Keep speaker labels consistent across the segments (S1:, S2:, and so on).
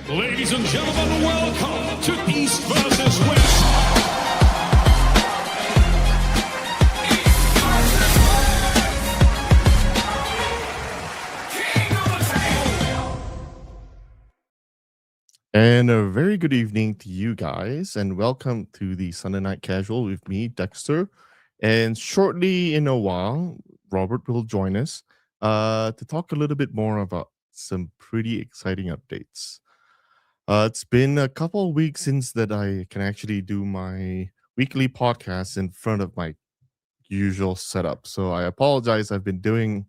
S1: Ladies and gentlemen, welcome to East versus West.
S2: And a very good evening to you guys, and welcome to the Sunday Night Casual with me, Dexter. And shortly in a while, Robert will join us to talk a little bit more about some pretty exciting updates. It's been a couple of weeks since that I can actually do my weekly podcast in front of my usual setup. So I apologize. I've been doing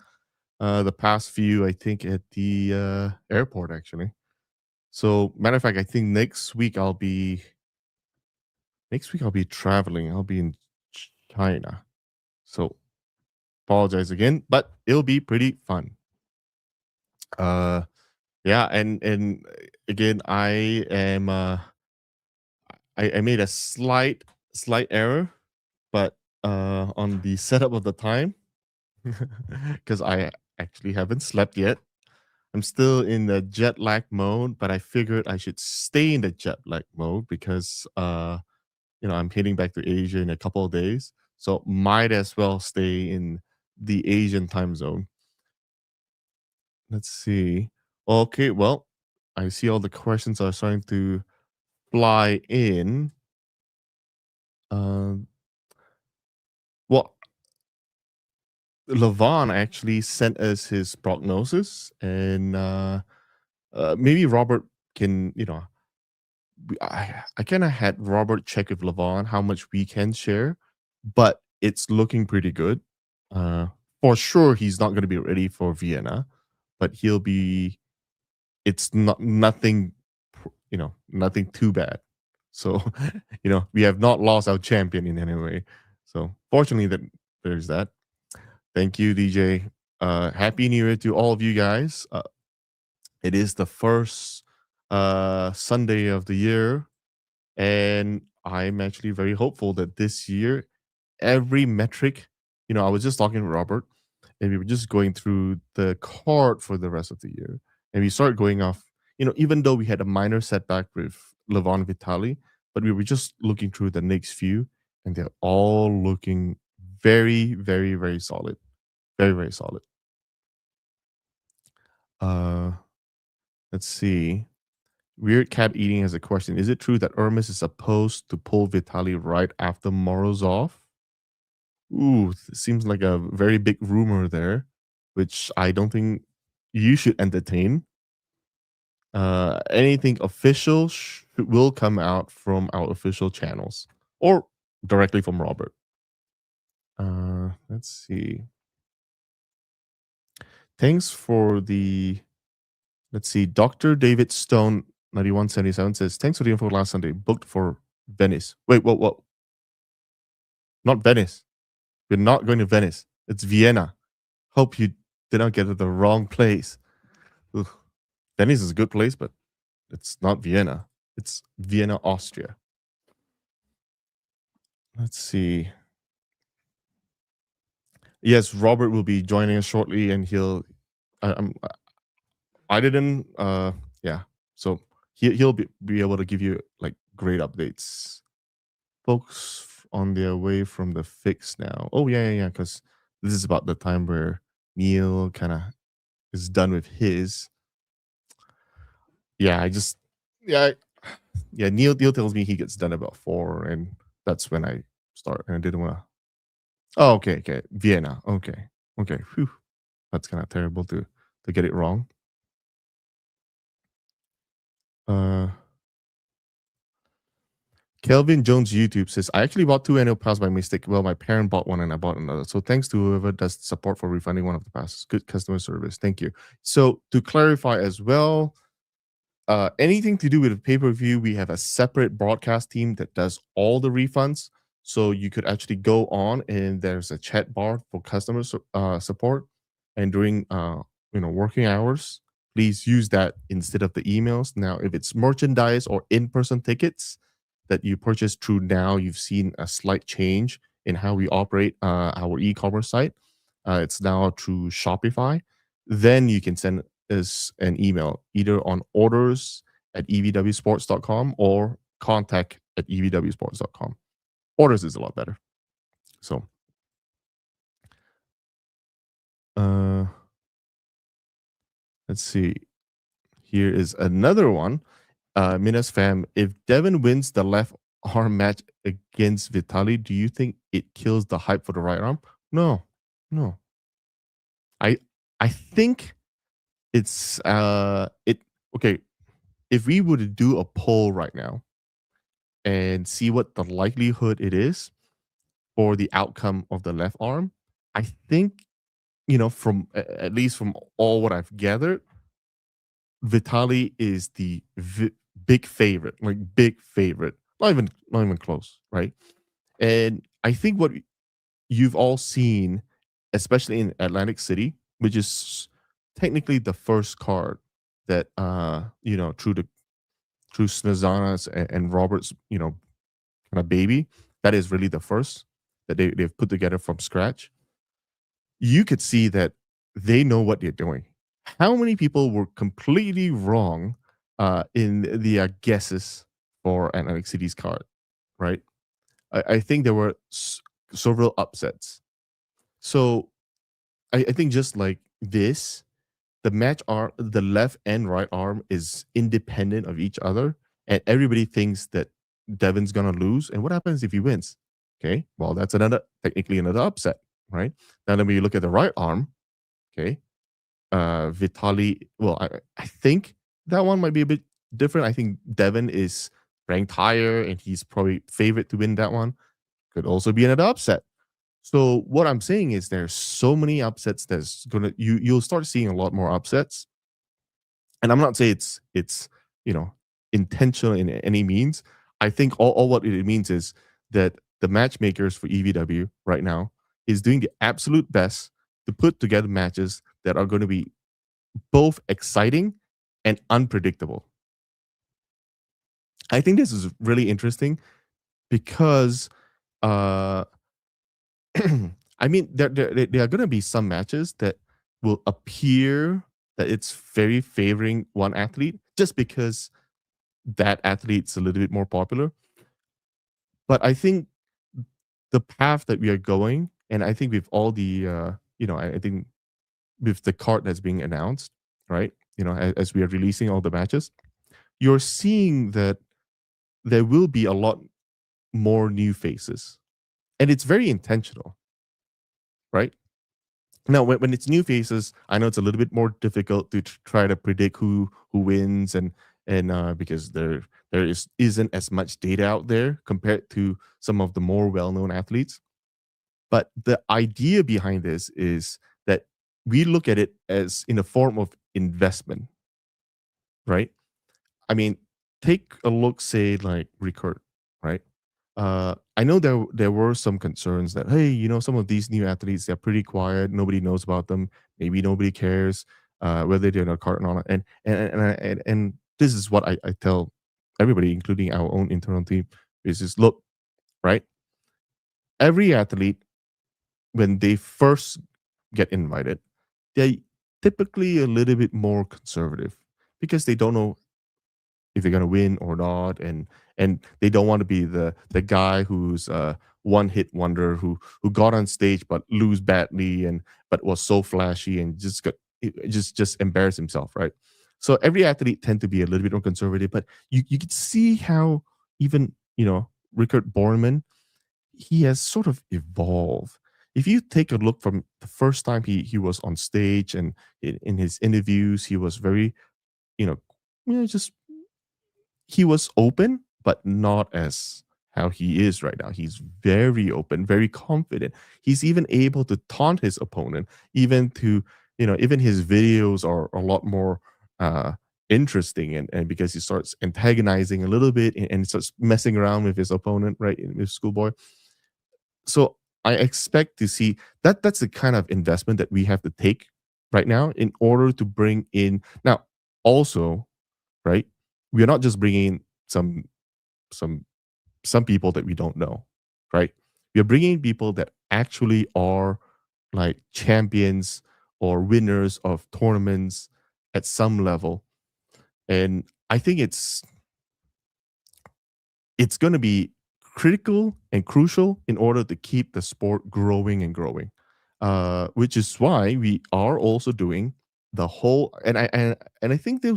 S2: the past few, I think, at the airport actually. So, matter of fact, I think next week I'll be traveling. I'll be in China. So, apologize again, but it'll be pretty fun. Uh yeah, and again I made a slight error, but on the setup of the time because I actually haven't slept yet. I'm still in the jet lag mode, but I figured I should stay in the jet lag mode because I'm heading back to Asia in a couple of days. So might as well stay in the Asian time zone. Let's see. Okay, well, I see all the questions are starting to fly in. Um, well, Levon actually sent us his prognosis, and maybe Robert can, I kind of had Robert check with Levon how much we can share, but it's looking pretty good. Uh, for sure, he's not going to be ready for Vienna, but he'll be. It's nothing, nothing too bad. So, we have not lost our champion in any way. So, fortunately, that there's that. Thank you, DJ. Happy New Year to all of you guys. It is the first Sunday of the year, and I'm actually very hopeful that this year, every metric, I was just talking to Robert, and we were just going through the card for the rest of the year. And we started going off, even though we had a minor setback with Levon Vitali, but we were just looking through the next few, and they're all looking very, very, very solid. Very, very solid. Uh, let's see. Weird Cat Eating has a question. Is it true that Hermes is supposed to pull Vitali right after Morozov? Ooh, seems like a very big rumor there, which I don't think you should entertain. Anything official will come out from our official channels or directly from Robert. Let's see. Thanks for the. Let's see. Dr. David Stone 9177 says, thanks for the info last Sunday. Booked for Venice. Wait, what? Not Venice. We're not going to Venice. It's Vienna. Hope you did not get to the wrong place. Ugh. Venice is a good place, but it's not Vienna. It's Vienna, Austria. Let's see. Yes, Robert will be joining us shortly, and I didn't. Yeah. So he'll be able to give you like great updates. Folks on their way from the fix now. Oh yeah. Because this is about the time where Neil kind of is done with his. Yeah, yeah. Neil tells me he gets done about 4, and that's when I start. And I didn't want to. Oh, okay. Vienna. Okay. Whew. That's kind of terrible to get it wrong. Kelvin Jones YouTube says, I actually bought 2 annual passes by mistake. Well, my parent bought one and I bought another. So thanks to whoever does support for refunding one of the passes. Good customer service. Thank you. So to clarify as well, anything to do with the pay-per-view, we have a separate broadcast team that does all the refunds. So you could actually go on and there's a chat bar for customer support. And during working hours, please use that instead of the emails. Now, if it's merchandise or in-person tickets that you purchase through now, you've seen a slight change in how we operate our e-commerce site. It's now through Shopify. Then you can send us an email either on at evwsports.com or contact at evwsports.com. Orders is a lot better. So, uh, let's see. Here is another one. Minas fam, if Devin wins the left arm match against Vitali, do you think it kills the hype for the right arm? No, no. I I think it's it okay. If we were to do a poll right now and see what the likelihood it is for the outcome of the left arm, I think from at least from all what I've gathered, Vitali is the big favorite, like big favorite, not even close, right? And I think what you've all seen, especially in Atlantic City, which is technically the first card that through Snezana's and Robert's, kind of baby, that is really the first that they've put together from scratch. You could see that they know what they're doing. How many people were completely wrong in their guesses for Atlantic City's card, right? I think there were several upsets. So I think just like this, the match arm, the left and right arm is independent of each other, and everybody thinks that Devin's gonna lose. And what happens if he wins? Okay, well that's technically another upset, right? Now then, when you look at the right arm, okay, Vitali. Well, I think that one might be a bit different. I think Devin is ranked higher, and he's probably favorite to win that one. Could also be another upset. So what I'm saying is there's so many upsets. You'll start seeing a lot more upsets. And I'm not saying it's intentional in any means. I think all what it means is that the matchmakers for EVW right now is doing the absolute best to put together matches that are going to be both exciting and unpredictable. I think this is really interesting because uh I mean, there are going to be some matches that will appear that it's very favoring one athlete just because that athlete's a little bit more popular. But I think the path that we are going, and I think with all the, I think with the card that's being announced, right? As we are releasing all the matches, you're seeing that there will be a lot more new faces, and it's very intentional, right? Now, when it's new faces, I know it's a little bit more difficult to try to predict who wins, and because isn't as much data out there compared to some of the more well known athletes. But the idea behind this is that we look at it as in a form of investment, right? I mean, take a look, say like Recurd, right? I know there were some concerns that hey, some of these new athletes they're pretty quiet, nobody knows about them, maybe nobody cares whether they're in a cart or not. And this is what I tell everybody, including our own internal team, is just look, right? Every athlete when they first get invited, they're typically a little bit more conservative because they don't know if they're gonna win or not, and they don't want to be the guy who's a one hit wonder who got on stage but lose badly and but was so flashy and just embarrass himself, right? So every athlete tend to be a little bit more conservative, but you could see how even Rickard Borman, he has sort of evolved. If you take a look from the first time he was on stage and in his interviews, he was very you know just he was open, but not as how he is right now. He's very open, very confident. He's even able to taunt his opponent, even his videos are a lot more interesting and because he starts antagonizing a little bit and starts messing around with his opponent, right? With Schoolboy. So I expect to see that's the kind of investment that we have to take right now in order to bring in now also, right? We are not just bringing in some some people that we don't know, right? We are bringing people that actually are like champions or winners of tournaments at some level. And I think it's going to be critical and crucial in order to keep the sport growing and growing. Which is why we are also doing the whole and I think it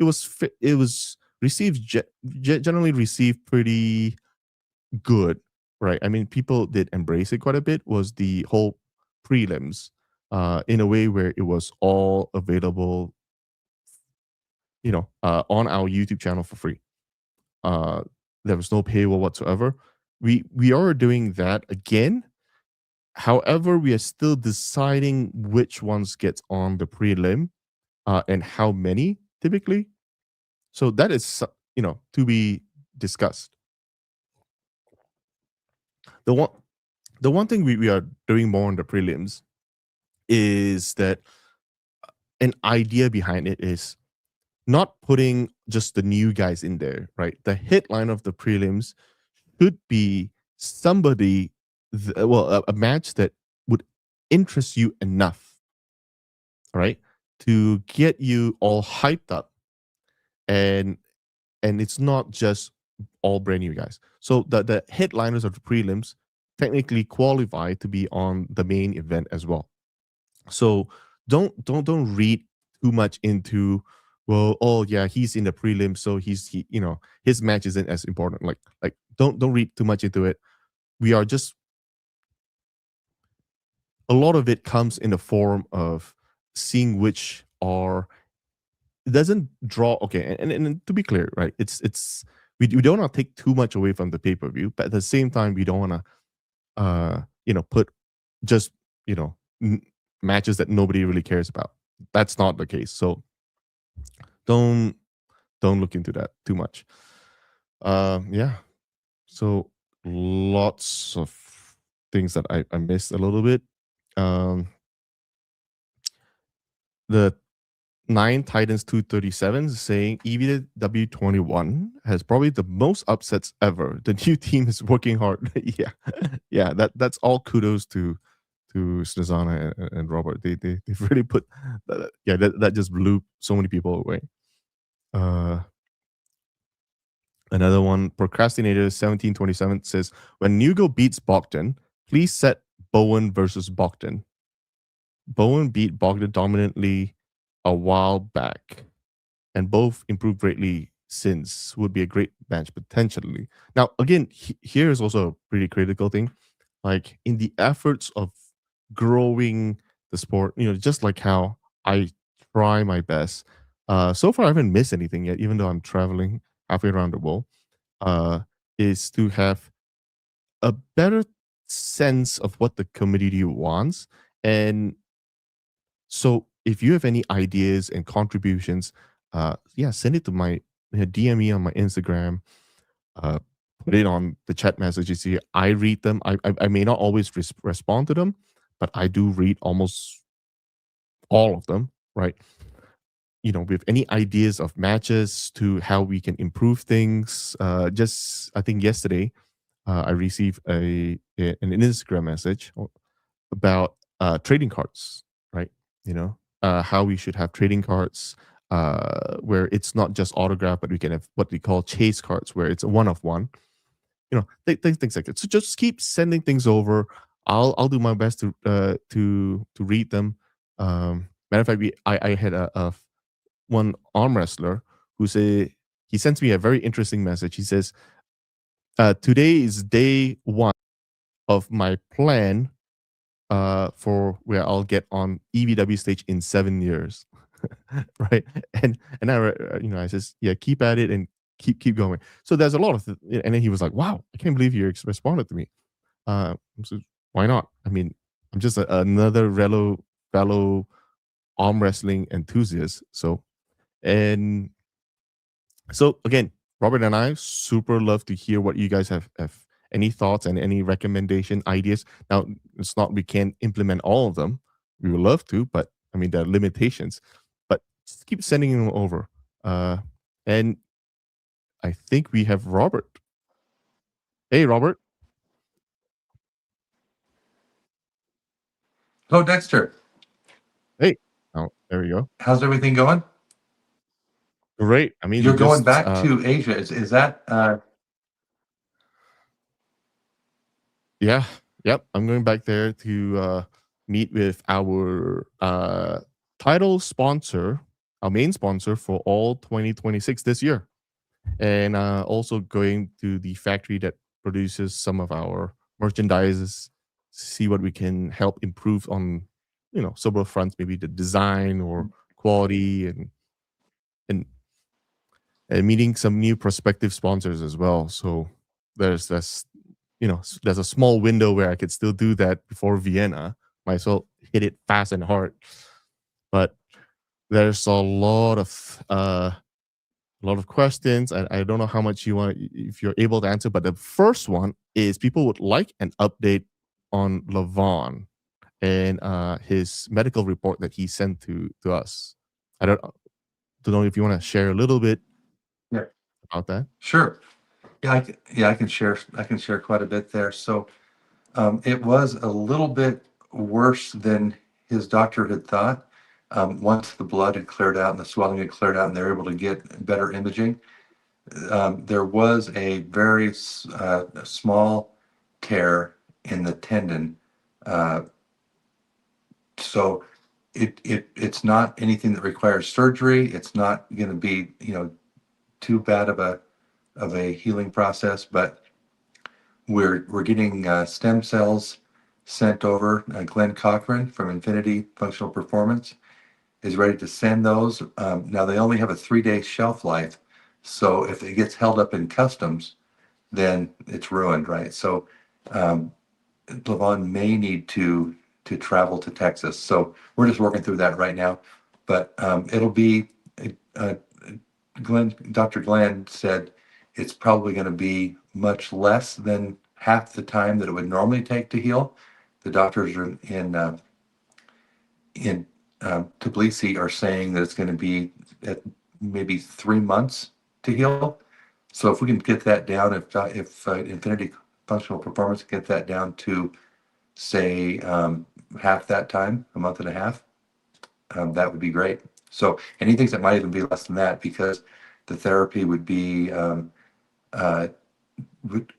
S2: was received generally received pretty good, right? I mean, people did embrace it quite a bit. Was the whole prelims, in a way where it was all available, on our YouTube channel for free. Uh, there was no paywall whatsoever. We are doing that again. However, we are still deciding which ones gets on the prelim, and how many typically. So that is to be discussed. The one the one thing we are doing more on the prelims is that an idea behind it is not putting just the new guys in there, right? The headline of the prelims should be somebody, a match that would interest you enough, right, to get you all hyped up, and it's not just all brand new guys. So the headliners of the prelims technically qualify to be on the main event as well. So don't read too much into, well, oh yeah, he's in the prelim, so his match isn't as important. Like don't read too much into it. We are just A lot of it comes in the form of seeing which are it doesn't draw okay, and to be clear, right? We don't want to take too much away from the pay-per-view, but at the same time we don't want to put just you know n- matches that nobody really cares about. That's not the case. So don't don't look into that too much. Yeah. So lots of things that I missed a little bit. Um, the Nine Titans 237 is saying EVW 21 has probably the most upsets ever. The new team is working hard. Yeah, yeah. That's all kudos to Snezana and Robert. They've really put yeah, that just blew so many people away. Uh, Another one, Procrastinator 1727 says, when Nugo beats Bogdan, please set Bowen versus Bogdan. Bowen beat Bogdan dominantly a while back, and both improved greatly since. Would be a great match potentially. Now, again, here is also a pretty critical thing. Like in the efforts of growing the sport, just like how I try my best. So far, I haven't missed anything yet, even though I'm traveling halfway around the world. Uh, is to have a better sense of what the community wants. And so if you have any ideas and contributions, yeah, send it to my DM me on my Instagram, uh, put it on the chat messages here. I read them. I may not always respond to them, but I do read almost all of them, right? With any ideas of matches to how we can improve things. Just I think yesterday, I received an Instagram message about trading cards, right? How we should have trading cards, where it's not just autograph, but we can have what we call chase cards, where it's a one of one. Things like that. So just keep sending things over. I'll do my best to read them. Matter of fact, I had one arm wrestler who he sends me a very interesting message. He says, "Today is day one of my plan for where I'll get on EVW stage in 7 years." Right? And I says, yeah, keep at it and keep going. So there's a lot of, and then he was like, wow, I can't believe you responded to me. So why not? I mean, I'm just another fellow arm wrestling enthusiast. And so again, Robert and I super love to hear what you guys have any thoughts and any recommendation ideas. Now, it's not we can't implement all of them. We would love to, but I mean there are limitations. But just keep sending them over. And I think we have Robert. Hey, Robert.
S3: Oh, Dexter,
S2: Hey. Oh, there we go.
S3: how's everything going?
S2: Great. I mean,
S3: You're
S2: you
S3: going
S2: just
S3: back to Asia. Is that
S2: yeah, yep. I'm going back there to meet with our title sponsor, our main sponsor for all 2026 this year, and also going to the factory that produces some of our merchandises, see what we can help improve on, several fronts, maybe the design or quality, and and meeting some new prospective sponsors as well. So there's this, there's a small window where I could still do that before Vienna. Might as well hit it fast and hard. But there's a lot of questions. I don't know how much you want, if you're able to answer. But the first one is people would like an update on Levon and his medical report that he sent to us. I don't know if you want to share a little bit
S3: yeah,
S2: about that.
S3: sure. Yeah, I can share. I can share quite a bit there. So it was a little bit worse than his doctor had thought. Once the blood had cleared out and the swelling had cleared out, and they were able to get better imaging, there was a very small tear in the tendon. Uh, so it's not anything that requires surgery. It's not going to be too bad of a healing process, but we're getting stem cells sent over. Glenn Cochran from Infinity Functional Performance is ready to send those. Now they only have a 3-day shelf life, so if it gets held up in customs, then it's ruined, right? So Levon may need to travel to Texas. So we're just working through that right now, but it'll be. Uh, Dr. Glenn said it's probably going to be much less than half the time that it would normally take to heal. The doctors are in Tbilisi are saying that it's going to be at maybe 3 months to heal. So if we can get that down, if Infinity Functional Performance get that down to say half that time, a month and a half, that would be great. So, and he thinks it might even be less than that because the therapy would be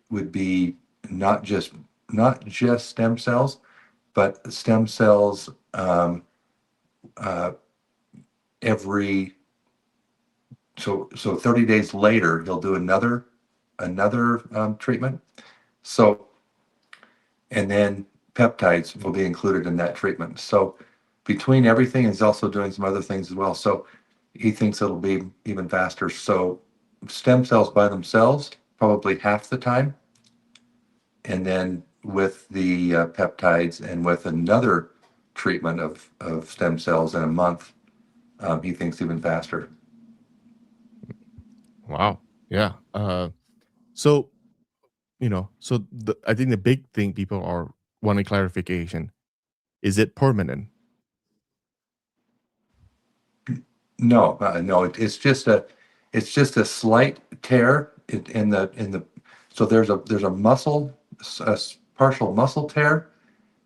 S3: would be not just stem cells, but stem cells uh, every so 30 days later he'll do another treatment. So and then peptides will be included in that treatment. So between everything, he's also doing some other things as well. So he thinks it'll be even faster. So stem cells by themselves, probably half the time. And then with the peptides and with another treatment of stem cells in a month, he thinks even faster.
S2: Wow. Yeah. So I think the big thing people are wanting clarification: is it permanent?
S3: No, no, it's just a slight tear in the so there's a muscle partial muscle tear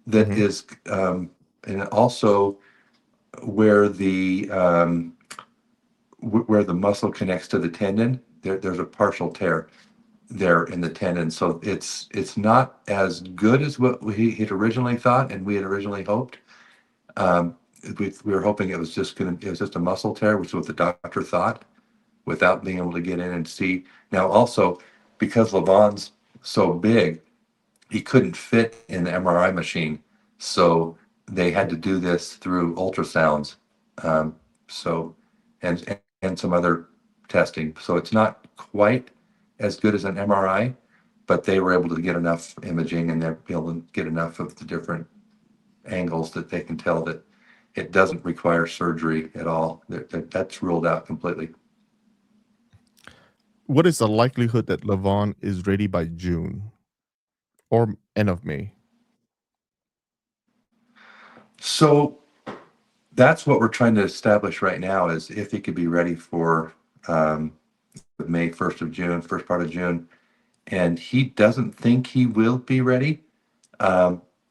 S3: that
S2: Hmm.
S3: is and also where where the muscle connects to the tendon there's a partial tear there in the tendon, so it's not as good as what we had originally thought and we had originally hoped. um, we were hoping it was just a muscle tear, which is what the doctor thought, without being able to get in and see. Now, also, because Levon's so big, he couldn't fit in the MRI machine. So they had to do this through ultrasounds. So, and some other testing. So it's not quite as good as an MRI, but they were able to get enough imaging and they're able to get enough of the different angles that they can tell that it doesn't require surgery at all. That's ruled out completely.
S2: What is the likelihood that Levon is ready by June or end of May?
S3: So that's what we're trying to establish right now is if he could be ready for um, May 1st of June, first part of June. And he doesn't think he will be ready.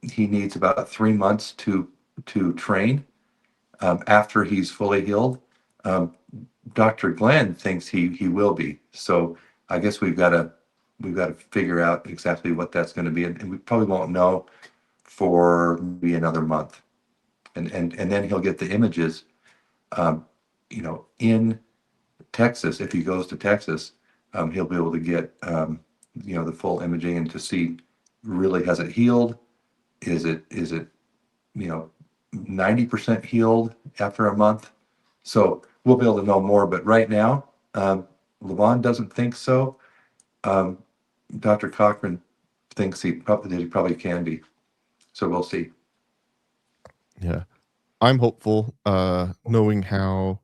S3: He needs about 3 months to train after he's fully healed. Dr. Glenn thinks he will be. So I guess we've got to figure out exactly what that's going to be, and we probably won't know for maybe another month, and then he'll get the images, in Texas. If he goes to Texas, he'll be able to get the full imaging and to see really, has it healed? Is it 90% healed after a month? So we'll be able to know more. But right now, Levon doesn't think so. Dr. Cochran thinks he probably can be. So we'll see.
S2: Yeah. I'm hopeful, knowing how,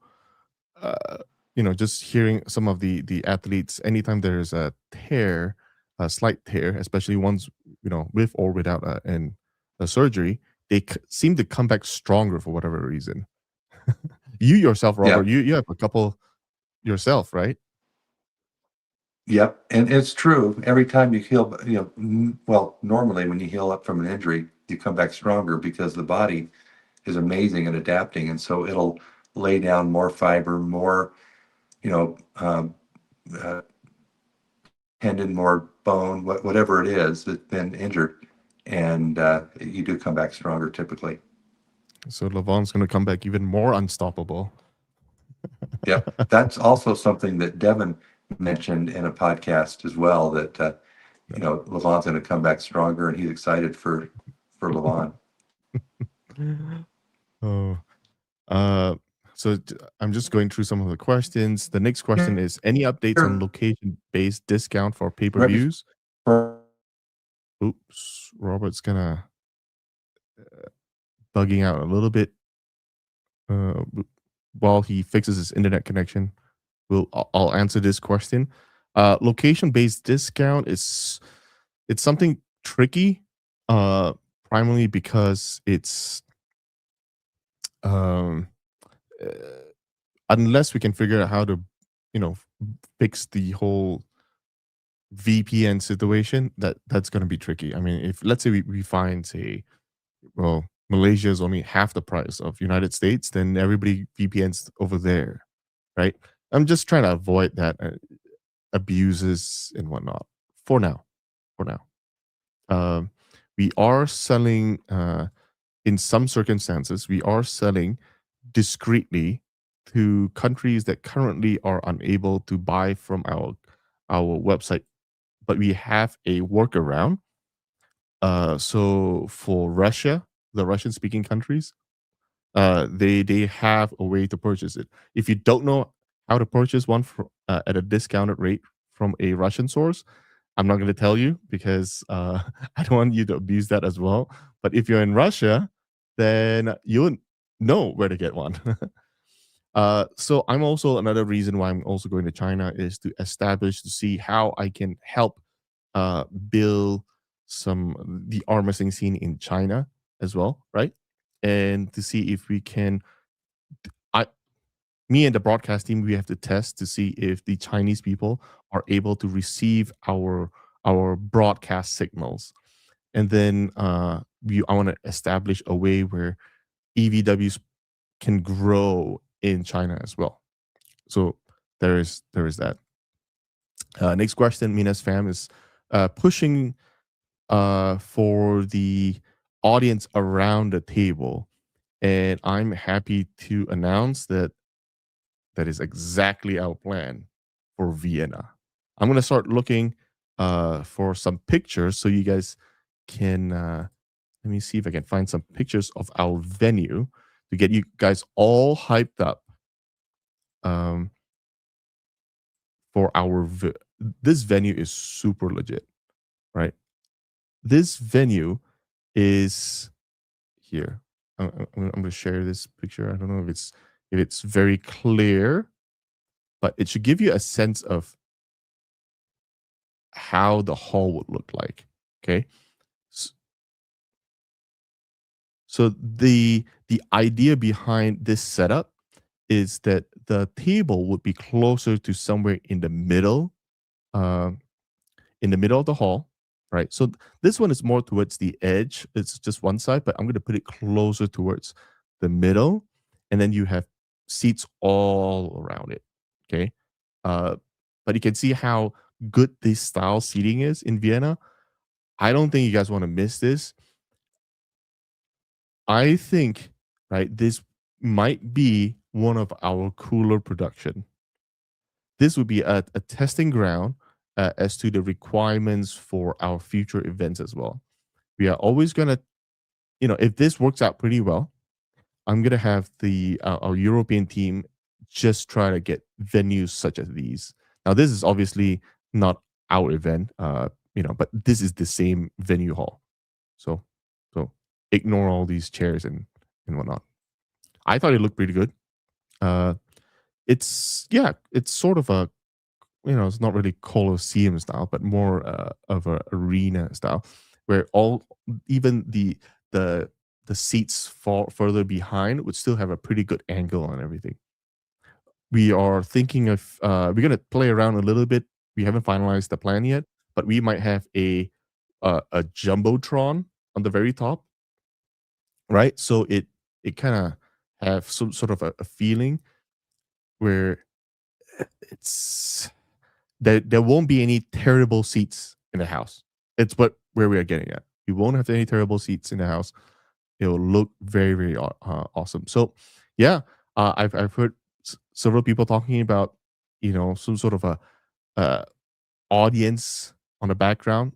S2: just hearing some of the athletes, anytime there's a tear, a slight tear, especially ones, with or without a surgery, they seem to come back stronger for whatever reason. You yourself,
S3: Yeah.
S2: Robert, you have a couple yourself, right?
S3: Yep. And it's true. Every time you heal, well, normally when you heal up from an injury, you come back stronger because the body is amazing at adapting. And so it'll lay down more fiber, more, uh, tendon, more bone, whatever it is that's been injured. And you do come back stronger typically.
S2: So Levon's going to come back even more unstoppable.
S3: Yep. That's also something that Devin mentioned in a podcast as well, that, Levon's going to come back stronger, and he's excited for Levon.
S2: Oh, uh, so I'm just going through some of the questions. The next question is: any updates on location-based discount for pay-per-views? Oops, Robert's gonna bugging out a little bit. While he fixes his internet connection, I'll answer this question. Location-based discount it's something tricky, primarily because it's um uh, unless we can figure out how to, you know, fix the whole VPN situation, that's going to be tricky. I mean, if let's say we find, say, well, Malaysia is only half the price of United States, then everybody VPNs over there, right? I'm just trying to avoid that abuses and whatnot for now. For now, um, we are selling. In some circumstances, we are selling discreetly to countries that currently are unable to buy from our website, but we have a workaround. So for Russia, the Russian speaking countries, they have a way to purchase it. If you don't know how to purchase one at a discounted rate from a Russian source, I'm not going to tell you because I don't want you to abuse that as well. But if you're in Russia, then you'll know where to get one. So I'm also another reason why I'm also going to China is to establish to see how I can help build the arm wrestling scene in China as well, right? And to see if we can, I me and the broadcast team, we have to test to see if the Chinese people are able to receive our broadcast signals, and then I want to establish a way where EVWs can grow in China as well. So there is that. Next question, Mina's fam is pushing for the audience around the table, and I'm happy to announce that is exactly our plan for Vienna. I'm gonna start looking for some pictures so you guys can. Let me see if I can find some pictures of our venue to get you guys all hyped up. Um, for this venue is super legit, right? This venue is here. I'm going to share this picture. I don't know if it's very clear, but it should give you a sense of how the hall would look like. Okay, so the idea behind this setup is that the table would be closer to somewhere uh, in the middle of the hall, right? So this one is more towards the edge. It's just one side, but I'm going to put it closer towards the middle, and then you have seats all around it. Okay. But you can see how good this style seating is in Vienna. I don't think you guys want to miss this. I think, right, this might be one of our cooler production. This would be a testing ground as to the requirements for our future events as well. We are always going to, if this works out pretty well, I'm going to have our European team just try to get venues such as these. Now, this is obviously not our event, but this is the same venue hall. So ignore all these chairs and whatnot. I thought it looked pretty good. It's sort of a, it's not really Colosseum style, but more of a arena style, where even the seats further behind would still have a pretty good angle on everything. We are thinking of we're gonna play around a little bit. We haven't finalized the plan yet, but we might have a jumbotron on the very top, right? So it kind of have some sort of a feeling where it's there won't be any terrible seats in the house. It's where we are getting at. We won't have any terrible seats in the house. It will look very, very awesome. So, yeah, I've heard several people talking about some sort of a audience on the background.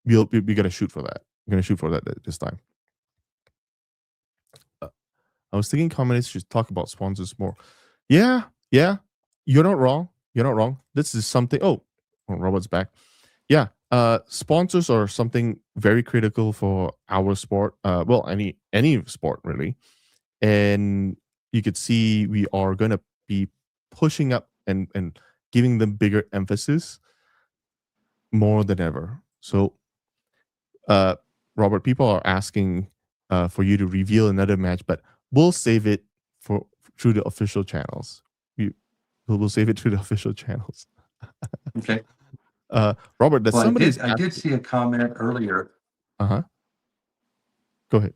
S2: We're gonna shoot for that. We're gonna shoot for that this time. I was thinking communists should talk about sponsors more. Yeah, you're not wrong. You're not wrong. This is something. Oh, Robert's back. Yeah, sponsors are something very critical for our sport. Well, any sport really, and you could see we are going to be pushing up and giving them bigger emphasis more than ever. So, Robert, people are asking for you to reveal another match, but we'll save it through the official channels. We'll save it through the official channels.
S3: Okay.
S2: Robert, that somebody
S3: I did see a comment earlier.
S2: Uh-huh. Go ahead.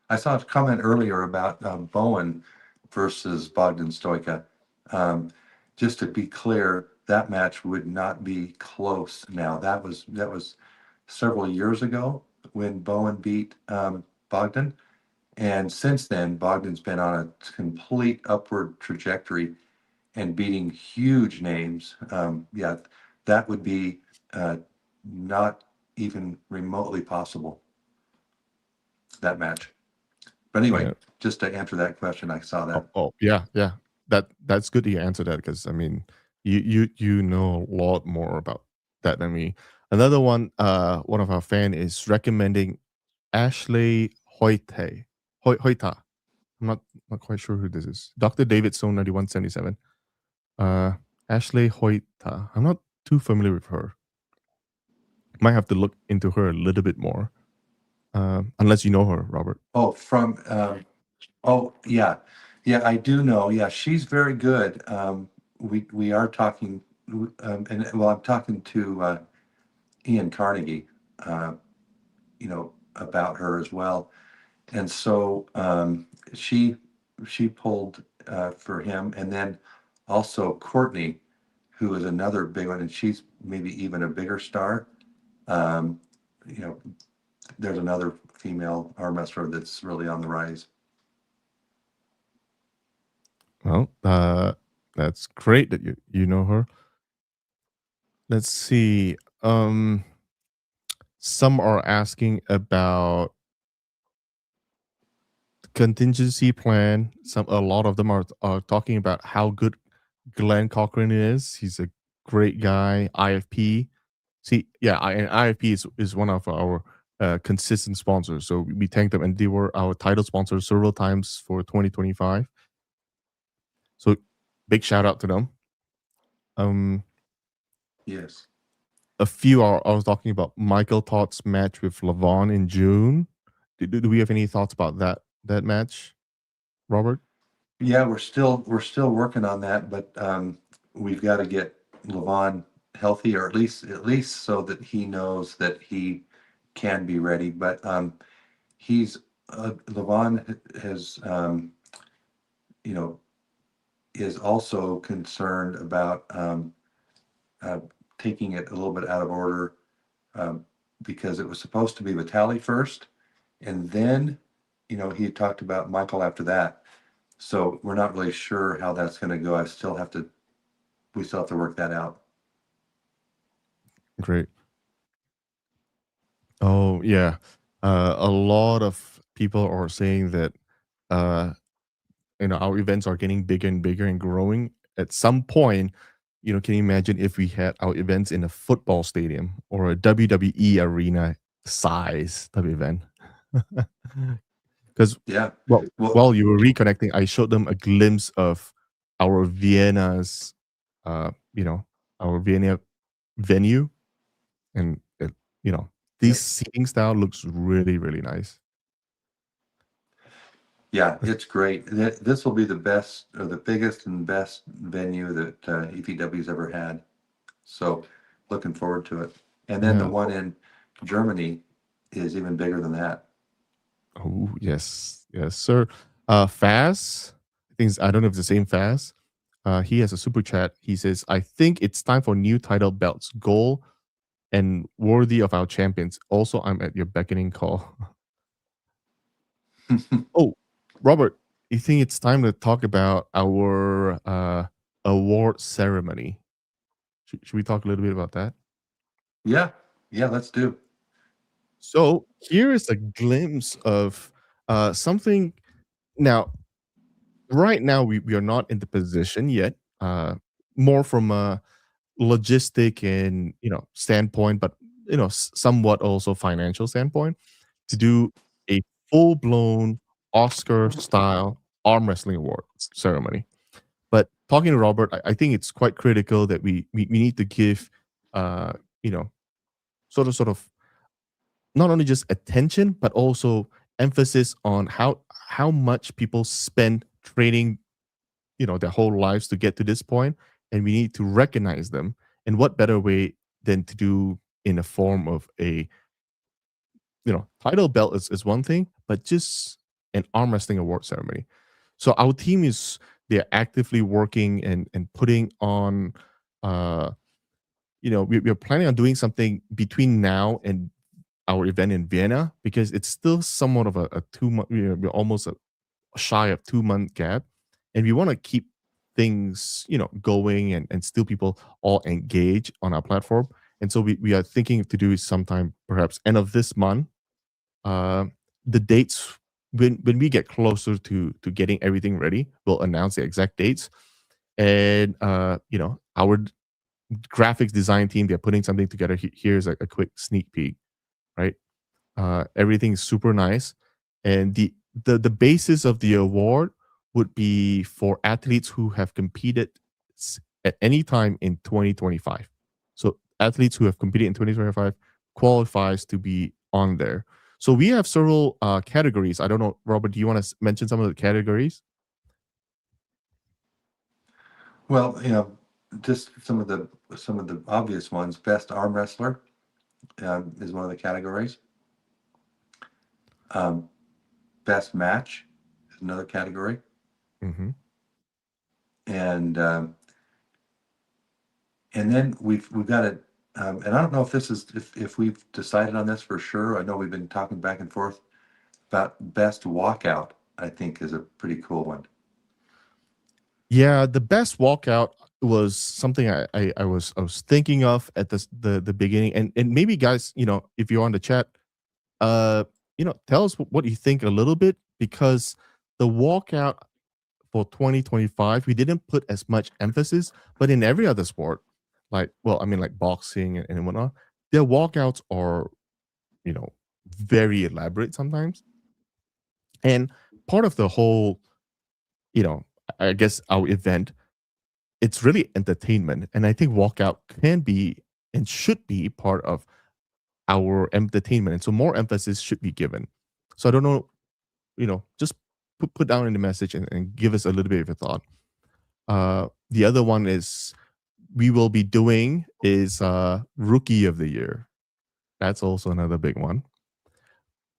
S3: I saw a comment earlier about Bowen versus Bogdan Stoica. Just to be clear, that match would not be close now. That was several years ago when Bowen beat Bogdan. And since then, Bogdan's been on a complete upward trajectory and beating huge names. That would be not even remotely possible, that match. But anyway,
S2: Yeah.
S3: just to answer that question, I saw that.
S2: Oh, yeah. That's good that you answered that, because I mean, you know a lot more about that than me. Another one, one of our fan is recommending Ashley Hoyta. I'm not quite sure who this is. Dr. David Stone 9177. Ashley Hoyta. I'm not too familiar with her. Might have to look into her a little bit more. Unless you know her, Robert.
S3: Oh, yeah, I do know. Yeah, she's very good. We are talking, I'm talking to Ian Carnegie, about her as well. And so she pulled for him, and then also Courtney, who is another big one, and she's maybe even a bigger star. Um, there's another female arm wrestler that's really on the rise.
S2: Well, that's great that you know her. Let's see. Some are asking about contingency plan. A lot of them are talking about how good Glenn Cochran is. He's a great guy. IFP. See, yeah, IFP is one of our consistent sponsors. So we thank them, and they were our title sponsor several times for 2025. So big shout out to them.
S3: Yes.
S2: A few are I was talking about Michael Todd's match with Lavon in June. Do we have any thoughts about that match, Robert?
S3: Yeah, we're still working on that, but we've got to get Lavon healthy, or at least so that he knows that he can be ready. But Lavon has is also concerned about uh, taking it a little bit out of order, because it was supposed to be Vitali first, and then, he talked about Michael after that. So we're not really sure how that's going to go. We still have to work that out.
S2: Great. Oh yeah, a lot of people are saying that uh, our events are getting bigger and bigger and growing. At some point, can you imagine if we had our events in a football stadium or a WWE arena size type event? Because
S3: Yeah.
S2: well,
S3: Well,
S2: while you were reconnecting, I showed them a glimpse of our Vienna's, our Vienna venue, and
S3: yeah,
S2: this seating style looks really, really nice.
S3: yeah, it's great. This will be the best, or the biggest and best venue that EPW's ever had. So looking forward to it. And then the
S2: Yeah.
S3: one in Germany is even bigger than that.
S2: Oh, yes. Yes, sir. Faz, I don't know if it's the same Faz. He has a super chat. He says, I think it's time for new title belts. Goal and worthy of our champions. Also, I'm at your beckoning call. Oh, Robert, you think it's time to talk about our award ceremony? Should we talk a little bit about that?
S3: Yeah, yeah, let's do.
S2: So here is a glimpse of something. Now, right now, we are not in the position yet. More from a logistic and standpoint, but somewhat also financial standpoint, to do a full blown Oscar style arm wrestling awards ceremony. But talking to Robert, I think it's quite critical that we need to give uh, you know sort of not only just attention but also emphasis on how much people spend training their whole lives to get to this point, and we need to recognize them. And what better way than to do in a form of a title belt is one thing, but just an arm wrestling award ceremony. So our team they're actively working and putting on uh we're planning on doing something between now and our event in Vienna, because it's still somewhat of a 2 month, we're almost shy of 2 month gap, and we want to keep things going and still people all engage on our platform. And so we are thinking to do it sometime perhaps end of this month. uh, the dates, when we get closer to getting everything ready, we'll announce the exact dates. And our graphics design team, they're putting something together. Here's a quick sneak peek, right? Everything's super nice, and the basis of the award would be for athletes who have competed at any time in 2025. So athletes who have competed in 2025 qualifies to be on there. So we have several categories. I don't know, Robert, do you want to mention some of the categories?
S3: Well, just some of the obvious ones. Best arm wrestler is one of the categories. Um, Best match is another category,
S2: Hmm.
S3: and then we've got it. And I don't know if this is if we've decided on this for sure. I know we've been talking back and forth about best walkout. I think is a pretty cool one.
S2: Yeah, the best walkout was something I was thinking of at the beginning, and maybe guys, if you're on the chat, tell us what you think a little bit, because the walkout for 2025 we didn't put as much emphasis, but in every other sport, like, well, I mean, like boxing and whatnot, their walkouts are you know very elaborate sometimes, and part of the whole, you know I guess our event, it's really entertainment. And I think walkout can be and should be part of our entertainment. And so more emphasis should be given. So I don't know, just put down in the message and give us a little bit of a thought. The other one is we will be doing is rookie of the year. That's also another big one.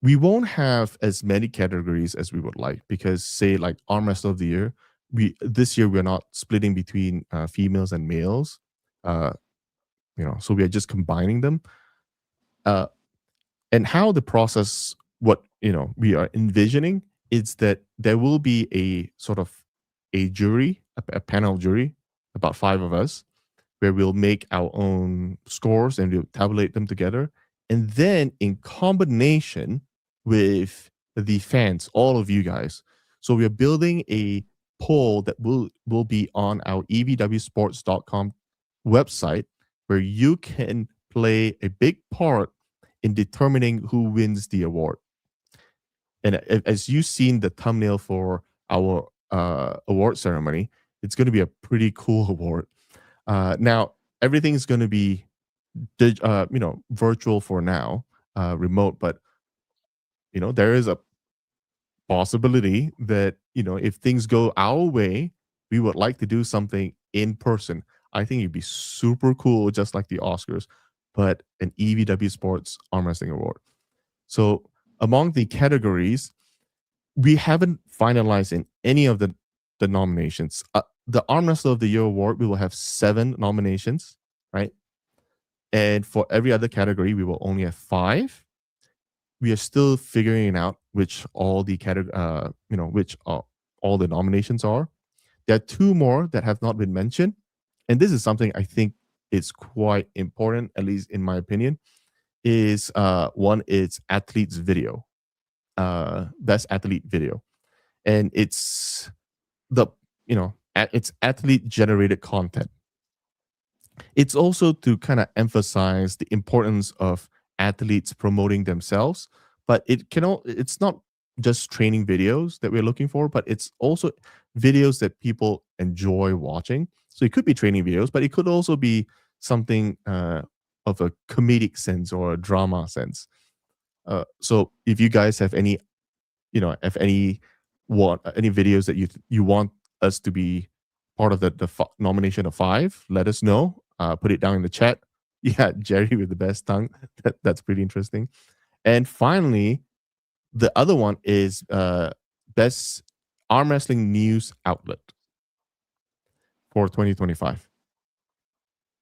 S2: We won't have as many categories as we would like, because say like arm wrestler of the year, this year we're not splitting between females and males. So we are just combining them. And how the process, what we are envisioning, is that there will be a sort of a jury, a panel jury, about 5 of us, where we'll make our own scores and we'll tabulate them together. And then in combination with the fans, all of you guys. So we're building a poll that will be on our evwsports.com website, where you can play a big part in determining who wins the award. And as you've seen the thumbnail for our award ceremony, it's going to be a pretty cool award. Now, everything's going to be virtual for now, remote, but there is a possibility that if things go our way, we would like to do something in person. I think it'd be super cool, just like the Oscars, but an EVW Sports Arm Wrestling Award. So among the categories, we haven't finalized in any of the nominations. The Arm Wrestler of the Year award, we will have 7 nominations, right? And for every other category, we will only have 5. We are still figuring out which all the all the nominations are. There are 2 more that have not been mentioned, and this is something I think is quite important, at least in my opinion. Is one is athlete's video, best athlete video, and it's it's athlete generated content. It's also to kind of emphasize the importance of athletes promoting themselves, but it's not just training videos that we're looking for, but it's also videos that people enjoy watching. So it could be training videos, but it could also be something of a comedic sense or a drama sense. So if you guys have any videos that you want us to be part of the nomination of 5, let us know. Put it down in the chat. Yeah, Jerry with the best tongue. That's pretty interesting. And finally, the other one is best arm wrestling news outlet for 2025.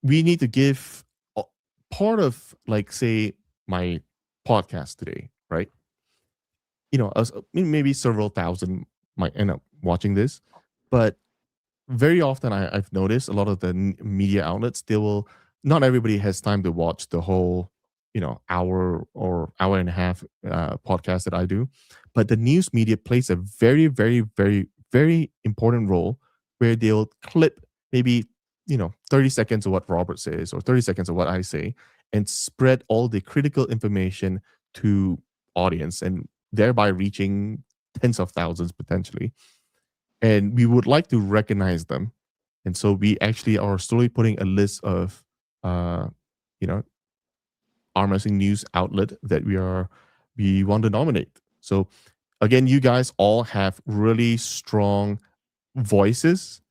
S2: We need to give part of, like, say, my podcast today, right? Maybe several thousand might end up watching this, but very often I've noticed a lot of the media outlets, not everybody has time to watch the whole hour or hour and a half podcast that I do, but the news media plays a very, very, very, very important role, where they'll clip maybe 30 seconds of what Robert says or 30 seconds of what I say, and spread all the critical information to audience, and thereby reaching tens of thousands potentially. And we would like to recognize them. And so we actually are slowly putting a list of arm wrestling news outlet that we want to nominate. So again, you guys all have really strong voices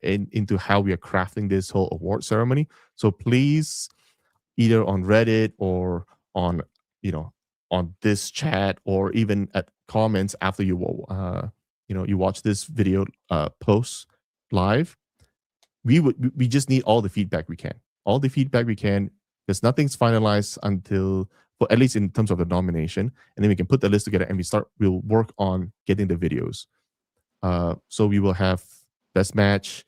S2: into how we are crafting this whole award ceremony. So please, either on Reddit or on on this chat, or even at comments after you watch this video post live, we just need all the feedback we can. All the feedback we can, because nothing's finalized until, well, at least in terms of the nomination, and then we can put the list together and we'll work on getting the videos. So we will have best match.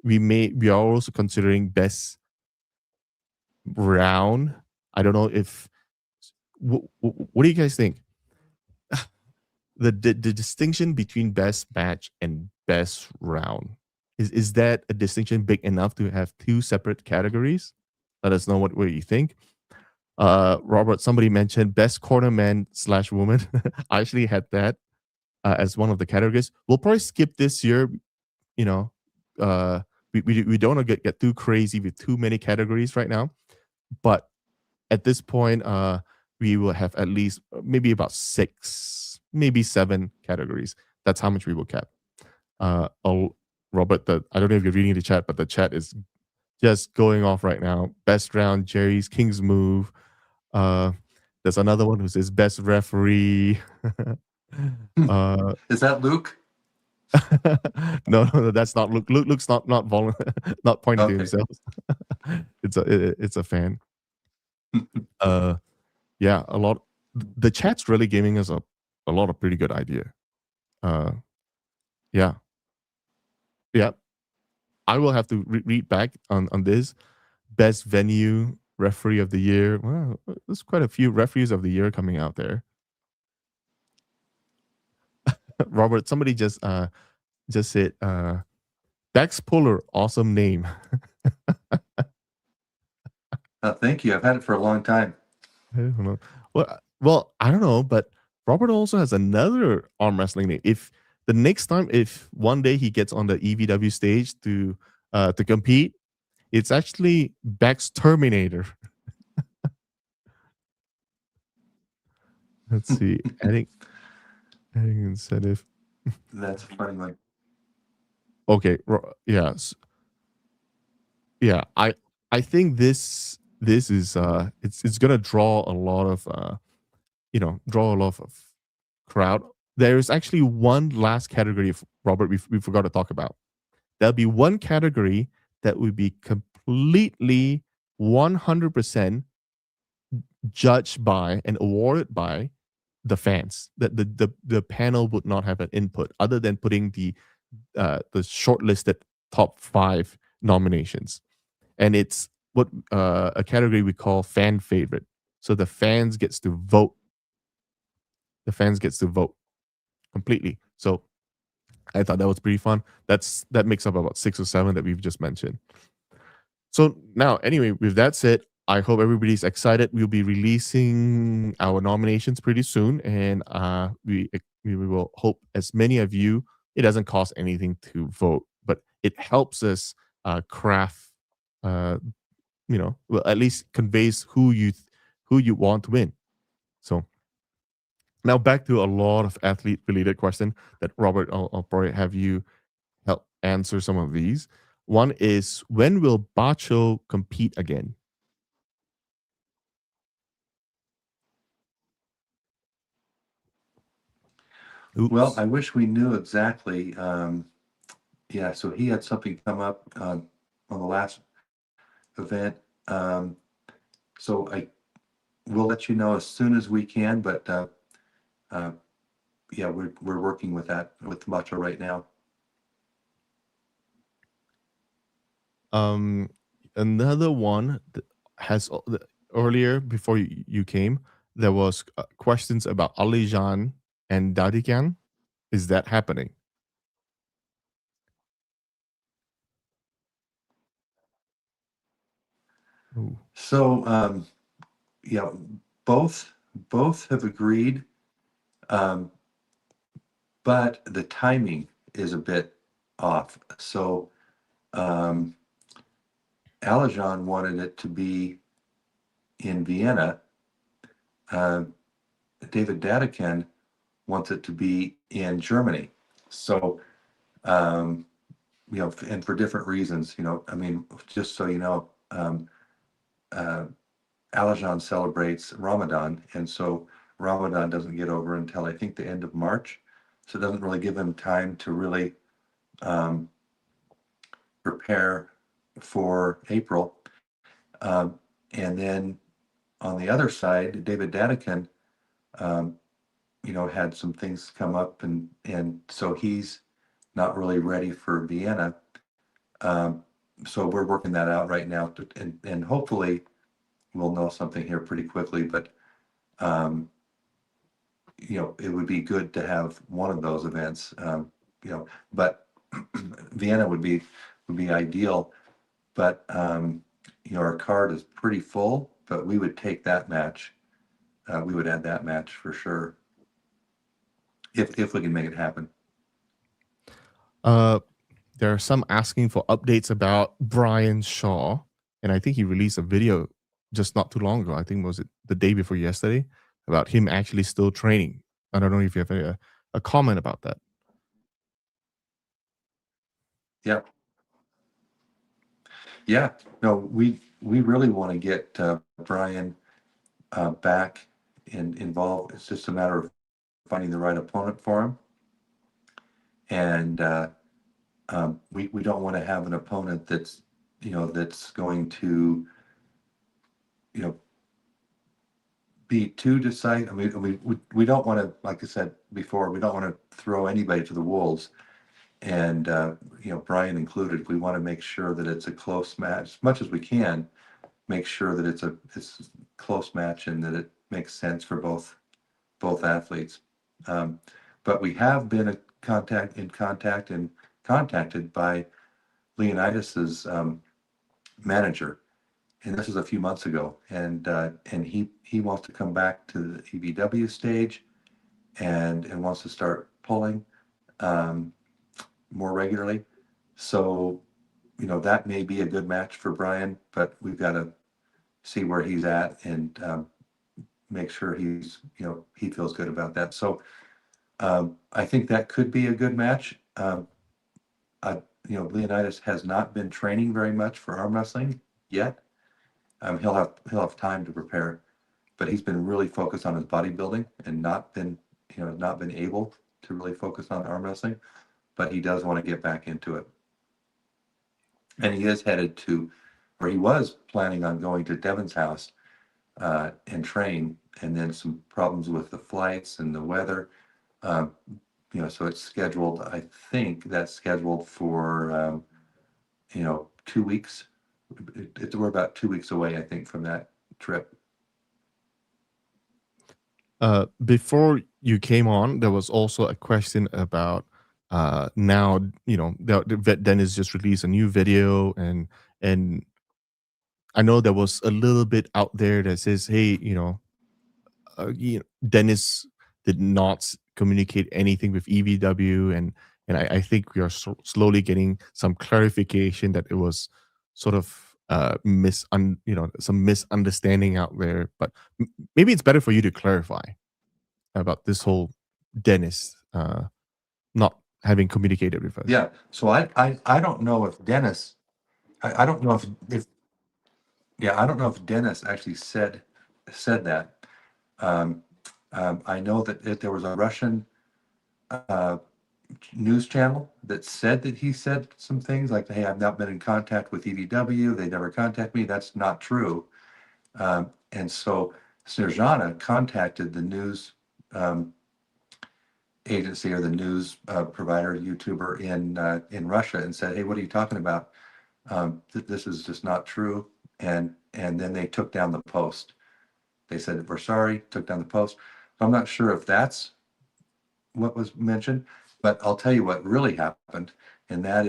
S2: We are also considering best round. I don't know if what do you guys think? The distinction between best match and best round, is that a distinction big enough to have 2 separate categories? Let us know what you think. Robert, somebody mentioned best corner man / woman. I actually had that as one of the categories. We'll probably skip this year. We don't want to get too crazy with too many categories right now, but at this point, we will have at least maybe about 6, maybe 7 categories. That's how much we will cap. Robert, I don't know if you're reading the chat, but the chat is just going off right now. Best round, Jerry's King's Move. There's another one who says best referee.
S3: Is that Luke?
S2: No, that's not Luke. Luke's not not pointing to
S3: Okay.
S2: himself. It's a fan. Uh, yeah, a lot. The chat's really giving us a lot of pretty good idea. Uh, yeah, yeah. I will have to read back on this best venue referee of the year. Well, there's quite a few referees of the year coming out there. Robert, somebody just said Dax Puller, awesome name.
S3: Thank you. I've had it for a long time.
S2: I don't know. Well, I don't know, but Robert also has another arm wrestling name. If the next time, if one day he gets on the EVW stage to compete, it's actually Bex Terminator. Let's see, adding incentive.
S3: That's a funny one.
S2: Okay, yes, yeah. I think this is it's gonna draw a lot of draw a lot of crowd. There is actually one last category of Robert we forgot to talk about. There'll be one category that will be completely 100% judged by and awarded by the fans. That the panel would not have an input other than putting the shortlisted top 5 nominations, and it's what a category we call fan favorite. So the fans gets to vote. The fans gets to vote completely. So I thought that was pretty fun. That makes up about 6 or 7 that we've just mentioned. So now, anyway, with that said, I hope everybody's excited. We'll be releasing our nominations pretty soon, and we will hope as many of you. It doesn't cost anything to vote, but it helps us craft. Well, at least conveys who you want to win. So now back to a lot of athlete related question that Robert, I'll probably have you help answer some of these. One is, when will Bacho compete again? Oops.
S3: Well, I wish we knew exactly. Yeah, so he had something come up on the last event. So we'll let you know as soon as we can, but yeah, we're working with that with Macho right now.
S2: Another one that has earlier before you came, there was questions about Alijan and Dadikan. Is that happening? Ooh.
S3: So yeah, both have agreed, but the timing is a bit off. So Alajan wanted it to be in Vienna. David Dadikan wants it to be in Germany. So, and for different reasons, I mean, just so you know, Alajan celebrates Ramadan, and so Ramadan doesn't get over until I think the end of March. So it doesn't really give him time to really prepare for April. And then on the other side, David Dadikan, had some things come up, and so he's not really ready for Vienna. So we're working that out right now, and hopefully we'll know something here pretty quickly. But it would be good to have one of those events. But Vienna would be ideal. But our card is pretty full. But we would take that match. We would add that match for sure, if we can make it happen.
S2: There are some asking for updates about Brian Shaw, and I think he released a video just not too long ago. I think was it the day before yesterday, about him actually still training. I don't know if you have a comment about that.
S3: Yeah. Yeah. No, we really want to get Brian back and involved. It's just a matter of finding the right opponent for him. and we don't want to have an opponent that's that's going to be too decisive. I mean, we don't want to, like I said before, we don't want to throw anybody to the wolves, and Brian included. We want to make sure that it's a close match as much as we can. Make sure that it's a close match and that it makes sense for both athletes. But we have been contacted by Leonidas's manager, and this is a few months ago, and he wants to come back to the EBW stage, and wants to start pulling more regularly. So that may be a good match for Brian, but we've got to see where he's at and make sure he feels good about that. So I think that could be a good match. Leonidas has not been training very much for arm wrestling yet. He'll have time to prepare, but he's been really focused on his bodybuilding and not been able to really focus on arm wrestling. But he does want to get back into it, and he is headed to, or he was planning on going to Devin's house and train, and then some problems with the flights and the weather. So it's scheduled. I think that's scheduled for 2 weeks. We're about 2 weeks away, I think, from that trip.
S2: Before you came on, there was also a question about now, the Vet Dennis just released a new video, and I know there was a little bit out there that says, hey, Dennis did not communicate anything with EVW, and I think we are slowly getting some clarification that it was sort of some misunderstanding out there. But maybe it's better for you to clarify about this whole Dennis not having communicated with us.
S3: Yeah. So I don't know if Dennis. I don't know if I don't know if Dennis actually said that. I know that there was a Russian news channel that said that he said some things like, "Hey, I've not been in contact with EVW. They never contact me." That's not true. And so Snezhana contacted the news agency, or the news provider, YouTuber in Russia, and said, "Hey, what are you talking about? This is just not true." And then they took down the post. They said, "We're sorry," took down the post. So I'm not sure if that's what was mentioned, but I'll tell you what really happened, and that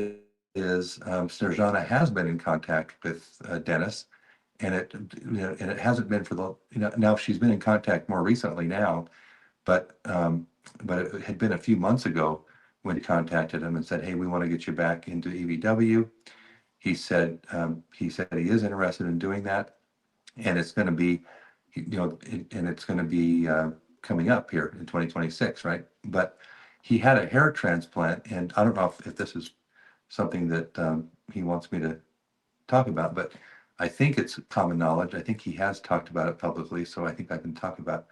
S3: is Snezhana has been in contact with Dennis, and it hasn't been for the now she's been in contact more recently now, but it had been a few months ago when he contacted him and said, "Hey, we want to get you back into EVW." He said he is interested in doing that, and it's going to be, and it's going to be coming up here in 2026, right? But he had a hair transplant, and I don't know if this is something that he wants me to talk about, but I think it's common knowledge. I think he has talked about it publicly, so I think I can talk about.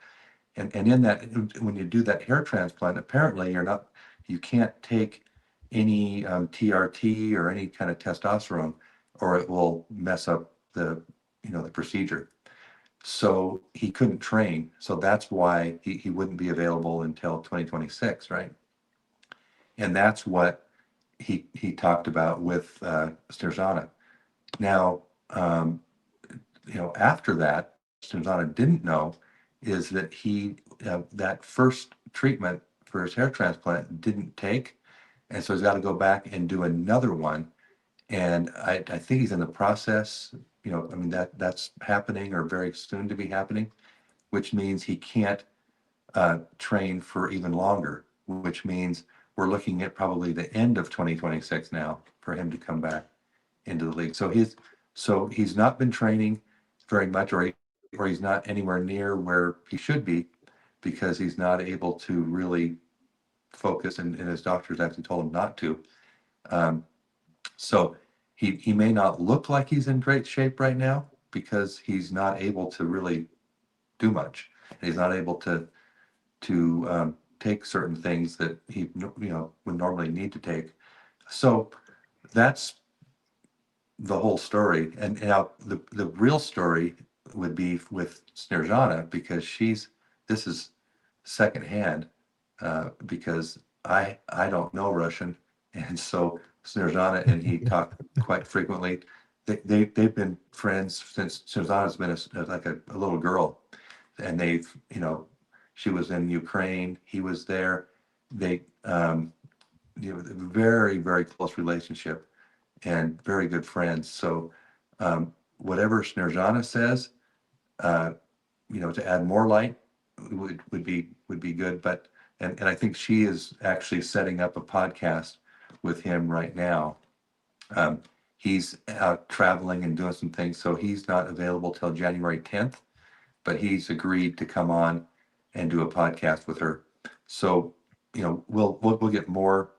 S3: And in that, when you do that hair transplant, apparently you can't take any TRT or any kind of testosterone, or it will mess up the procedure. So he couldn't train. So that's why he wouldn't be available until 2026, right? And that's what he talked about with Snezhana. Now, after that, Snezhana didn't know is that that first treatment for his hair transplant didn't take, and so he's got to go back and do another one. And I think he's in the process. I mean that's happening, or very soon to be happening, which means he can't train for even longer. Which means we're looking at probably the end of 2026 now for him to come back into the league. So he's not been training very much, or he's not anywhere near where he should be, because he's not able to really focus, and his doctors actually told him not to. So he may not look like he's in great shape right now because he's not able to really do much. He's not able to take certain things that he would normally need to take. So that's the whole story. And now the real story would be with Snežana, because this is secondhand, because I don't know Russian, and so Snežana and he talk quite frequently. They've been friends since Snežana's been like a little girl, and she was in Ukraine, he was there. They very, very close relationship and very good friends. So whatever Snežana says, to add more light would be good. But and I think she is actually setting up a podcast with him right now. He's out traveling and doing some things, so he's not available till January 10th, but he's agreed to come on and do a podcast with her. So we'll get more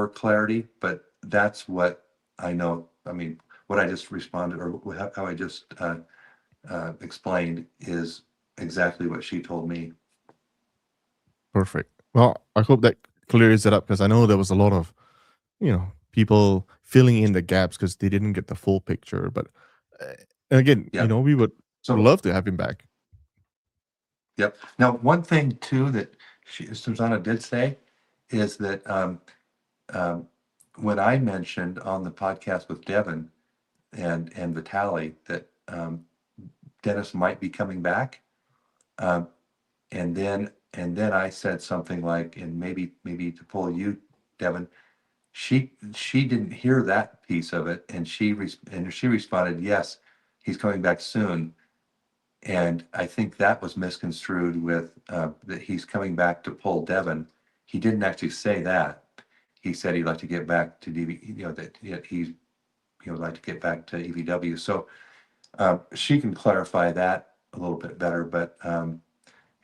S3: clarity, but that's what I know. I mean, what I just responded, or how I just explained, is exactly what she told me.
S2: Perfect. Well, I hope that clears it up, because I know there was a lot of, people filling in the gaps because they didn't get the full picture. But and again,
S3: Yeah.
S2: we would
S3: So
S2: love to have him back.
S3: Yep. Now, one thing too that Susanna did say is that when I mentioned on the podcast with Devin and Vitaly that Dennis might be coming back, and then I said something like, and maybe to pull you, Devin, she didn't hear that piece of it, and she responded, yes, he's coming back soon. And I think that was misconstrued with that he's coming back to pull Devin. He didn't actually say that. He said he'd like to get back to DV, that he's like to get back to EVW. So she can clarify that a little bit better. But and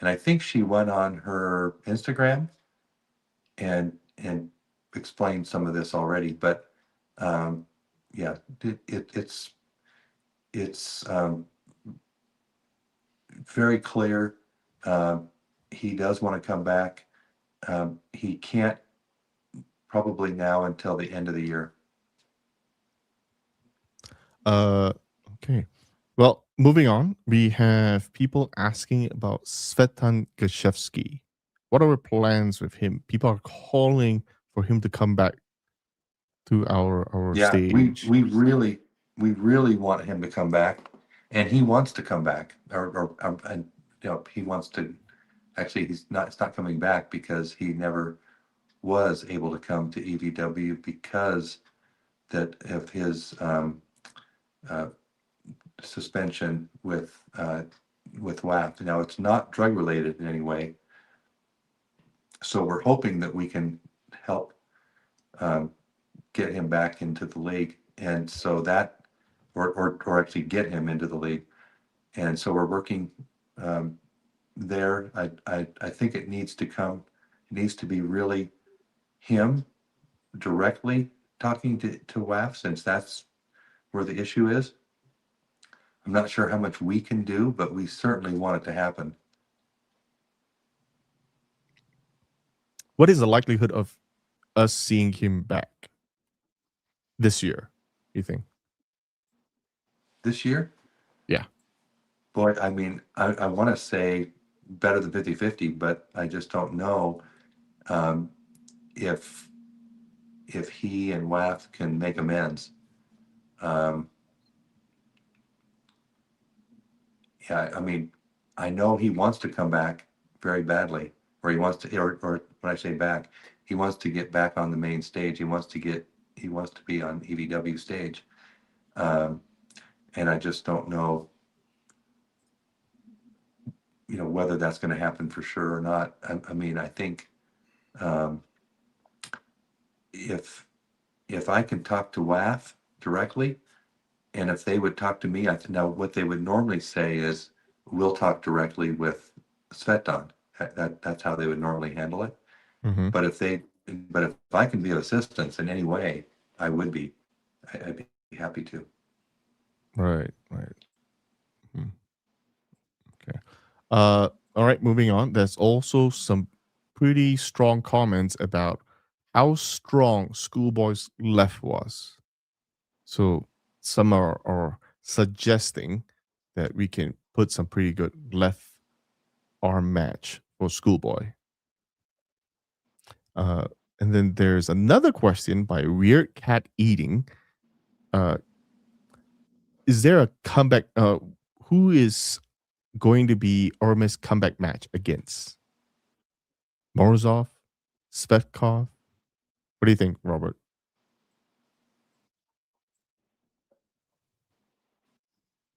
S3: I think she went on her Instagram and explained some of this already. But yeah, it's very clear. He does want to come back. He can't probably now until the end of the year.
S2: Okay. Well, moving on, we have people asking about Svetan Gashevsky. What are our plans with him? People are calling for him to come back to our
S3: Yeah,
S2: stage.
S3: we really want him to come back, and he wants to come back, and he wants to. Actually, it's not coming back because he never was able to come to EVW because that of his suspension with WAF. Now, it's not drug related in any way, so we're hoping that we can help get him back into the league, and so that, or actually get him into the league, and so we're working there. I think it needs to come. It needs to be really him directly talking to WAF, since that's where the issue is. I'm not sure how much we can do, but we certainly want it to happen.
S2: What is the likelihood of us seeing him back this year, you think?
S3: This year?
S2: Yeah.
S3: Boy, I mean, I want to say better than 50-50, but I just don't know if he and WAF can make amends. Yeah, I mean, I know he wants to come back very badly, or he wants to, or when I say back, he wants to get back on the main stage. He wants to be on EVW stage. And I just don't know, whether that's going to happen for sure or not. I mean, I think if I can talk to WAF directly, and if they would talk to me, now what they would normally say is, we'll talk directly with Svetan. That's how they would normally handle it.
S2: Mm-hmm.
S3: But if I can be of assistance in any way, I would be. I'd be happy to.
S2: Right. Okay. All right, moving on. There's also some pretty strong comments about how strong Schoolboy's left was. So some are suggesting that we can put some pretty good left arm match for Schoolboy. And then there's another question by Weird Cat Eating. Is there a comeback? Who is going to be Orm's comeback match against? Morozov? Svetkov? What do you think, Robert?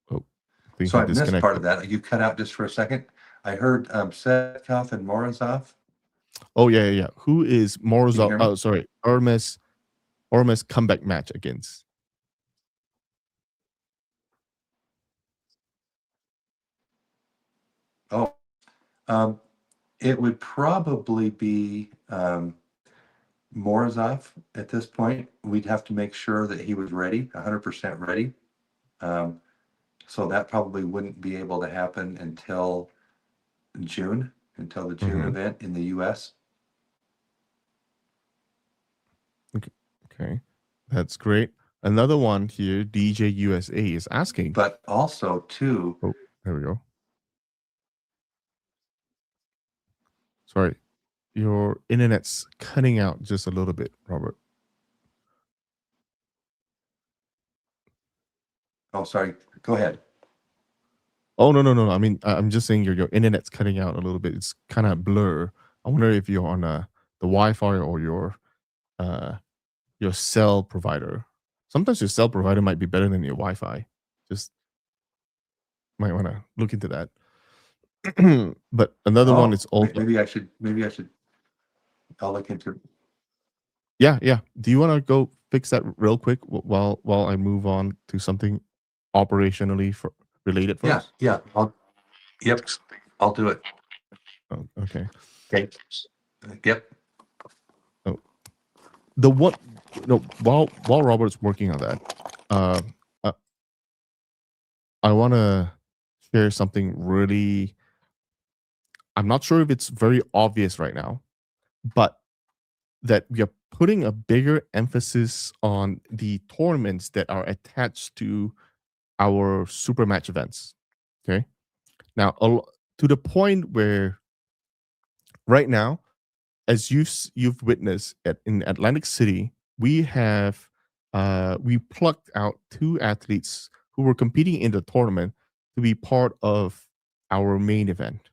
S2: Oh, I think
S3: So
S2: he
S3: I missed part
S2: disconnected.
S3: of that. You cut out just for a second. I heard Setkov and Morozov.
S2: Oh yeah. Who is
S3: Can you
S2: Morozov?
S3: hear me?
S2: Oh, sorry, Orm's comeback match against?
S3: Oh, it would probably be Morozov at this point. We'd have to make sure that he was ready, 100% ready. So that probably wouldn't be able to happen until June, until the June
S2: Mhm.
S3: event in the US.
S2: Okay, that's great. Another one here, DJ USA is asking.
S3: But also, too,
S2: Oh, there we go. Sorry, your internet's cutting out just a little bit, Robert.
S3: oh, sorry, go ahead.
S2: Oh no. I mean, I'm just saying your internet's cutting out a little bit. It's kind of blur. I wonder if you're on the Wi-Fi or your cell provider. Sometimes your cell provider might be better than your Wi-Fi. Just might want to look into that. But another one is also
S3: Maybe I should, I'll look into it.
S2: yeah. Do you want to go fix that real quick while I move on to something operationally related first?
S3: Yeah, yep, I'll do it.
S2: Oh, okay.
S3: Okay. Yep.
S2: Oh, the one no while Robert's working on that, uh, I want to share something really. I'm not sure if it's very obvious right now, but that we are putting a bigger emphasis on the tournaments that are attached to our super match events. Okay. Now, to the point where right now, as you've witnessed in Atlantic City, we have we plucked out 2 athletes who were competing in the tournament to be part of our main event,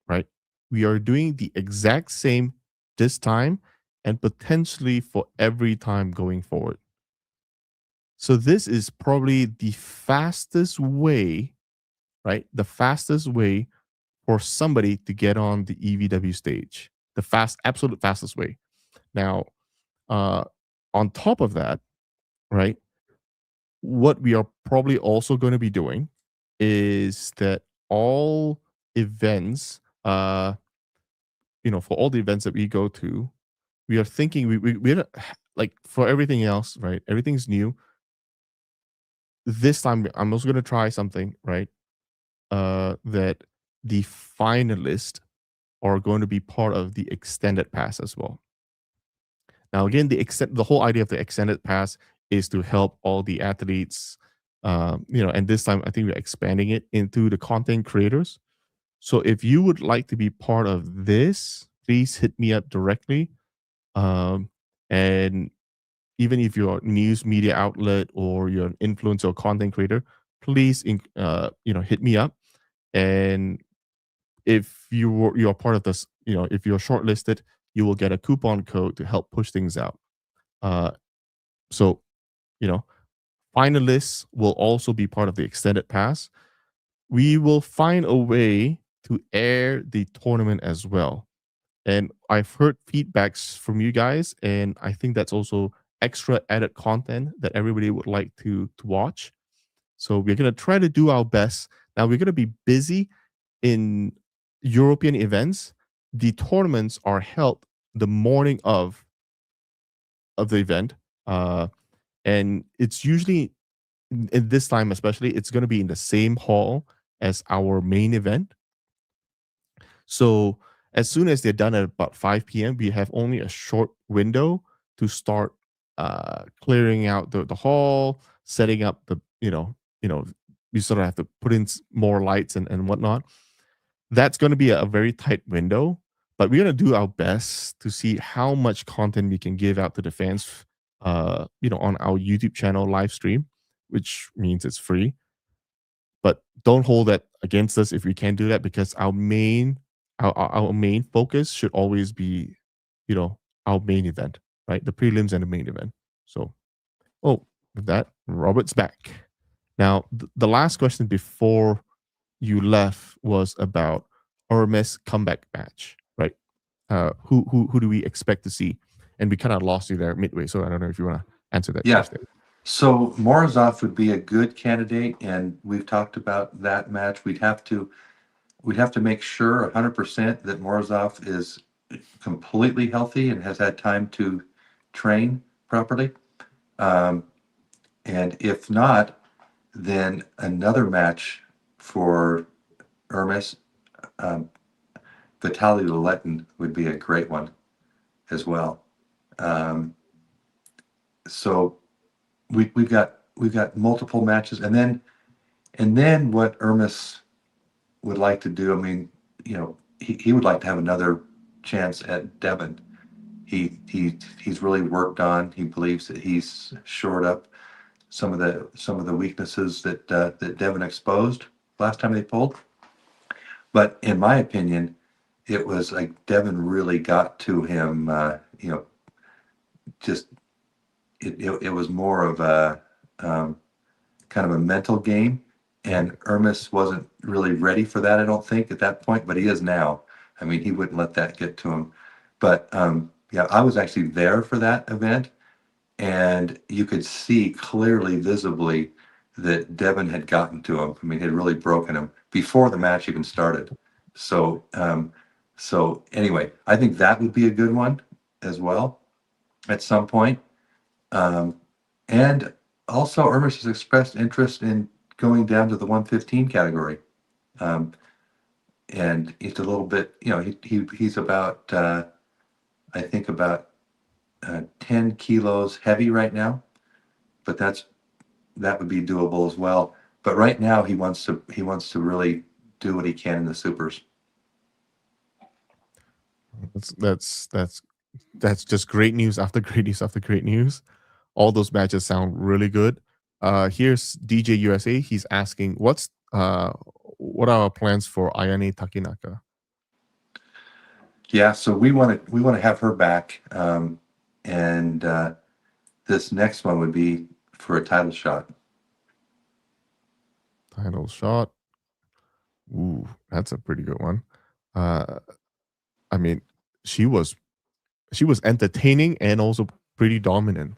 S2: right? We are doing the exact same this time and potentially for every time going forward. So this is probably the fastest way, right? The fastest way for somebody to get on the EVW stage. The absolute fastest way. Now, uh, on top of that, right, what we are probably also going to be doing is that all events, for all the events that we go to, we are thinking we're like for everything else, right? Everything's new. This time, I'm also going to try something, right? That the finalists are going to be part of the extended pass as well. Now, again, the whole idea of the extended pass is to help all the athletes, and this time I think we're expanding it into the content creators. So if you would like to be part of this, please hit me up directly. And even if you're a news media outlet or you're an influencer or content creator, please, hit me up. And if you're part of this, if you're shortlisted, you will get a coupon code to help push things out. Uh, so, you know, finalists will also be part of the extended pass. We will find a way to air the tournament as well. And I've heard feedbacks from you guys, and I think that's also extra added content that everybody would like to watch. So we're gonna try to do our best. Now we're gonna be busy in European events. The tournaments are held the morning of the event, and it's usually in this time, especially, it's going to be in the same hall as our main event. So as soon as they're done at about 5 p.m., we have only a short window to start clearing out the hall, setting up you sort of have to put in more lights and whatnot. That's going to be a very tight window, but we're going to do our best to see how much content we can give out to the fans, on our YouTube channel live stream, which means it's free. But don't hold that against us if we can't do that, because our main focus should always be, our main event, right? The prelims and the main event. So, with that, Robert's back. Now, the last question before you left was about Hermes comeback match, right? Who do we expect to see? And we kind of lost you there midway, so I don't know if you want to answer that
S3: Yeah.
S2: first.
S3: So Morozov would be a good candidate, and we've talked about that match. We'd have to make sure 100% that Morozov is completely healthy and has had time to train properly. And if not, then another match for Hermes, Vitaly Lelettin would be a great one as well. So we've got multiple matches, and then what Hermes would like to do. I mean, he would like to have another chance at Devon. He's really worked on. He believes that he's shored up some of the weaknesses that Devon exposed last time they pulled. But in my opinion, it was like Devon really got to him. Just it was more of a kind of a mental game, and Hermes wasn't really ready for that, I don't think, at that point, but he is now. I mean, he wouldn't let that get to him. But yeah, I was actually there for that event, and you could see clearly, visibly, that Devon had gotten to him. I mean, had really broken him before the match even started. So, so anyway, I think that would be a good one as well at some point. And also, Hermes has expressed interest in going down to the 115 category. And it's a little bit, he's about, I think about 10 kilos heavy right now, but that would be doable as well. But right now he wants to really do what he can in the supers.
S2: That's just great news after great news after great news. All those matches sound really good. Here's DJ USA. He's asking, what are our plans for Ayane Takinaka?
S3: Yeah, so we want to have her back, and this next one would be for a title shot.
S2: Title shot. Ooh, that's a pretty good one. I mean, she was entertaining and also pretty dominant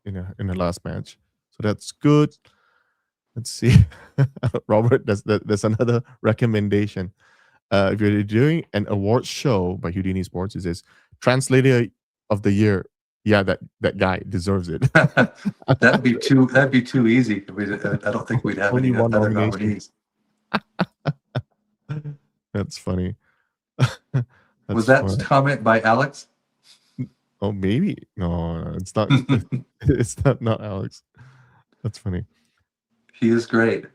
S2: in the last match. So that's good. Let's see. Robert, there's another recommendation. If you're doing an award show by Houdini Sports, it says Translator of the Year. Yeah, that guy deserves it.
S3: That'd be too easy. I don't think we'd have
S2: Only
S3: any
S2: one
S3: other
S2: nomination.
S3: nominees.
S2: That's funny.
S3: Was that
S2: funny.
S3: comment by Alex?
S2: Oh, maybe. No, it's not. It's not Alex. That's funny.
S3: He is great.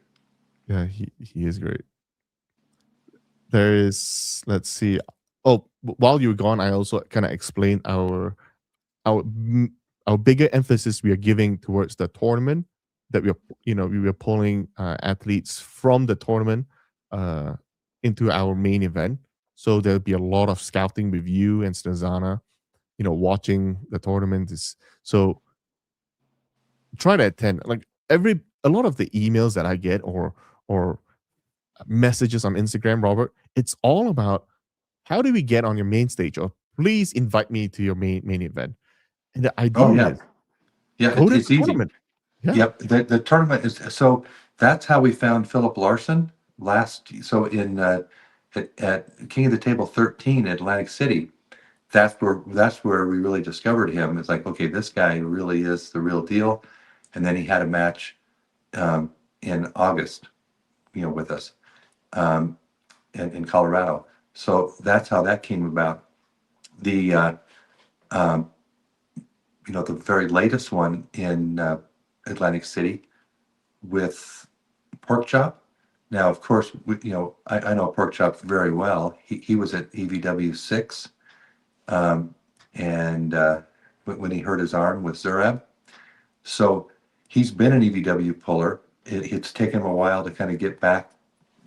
S2: Yeah, he is great. There is, let's see. Oh, while you were gone, I also kind of explained our bigger emphasis we are giving towards the tournament, that we were pulling athletes from the tournament into our main event. So there'll be a lot of scouting with you and Snezana, watching the tournament. So try to attend. Like a lot of the emails that I get or messages on Instagram, Robert, it's all about, how do we get on your main stage, or please invite me to your main event. And the idea is, go to
S3: it's
S2: the
S3: easy.
S2: tournament. Yeah.
S3: Yep, the tournament is, so that's how we found Philip Larson so in at King of the Table 13 in Atlantic City. That's where we really discovered him. It's like, okay, this guy really is the real deal. And then he had a match in August, with us in Colorado. So that's how that came about. The the very latest one in Atlantic City with Pork Chop. Now, of course, I know Pork Chop very well. He was at EVW 6, and when he hurt his arm with Zurab. So he's been an EVW puller. It's taken him a while to kind of get back,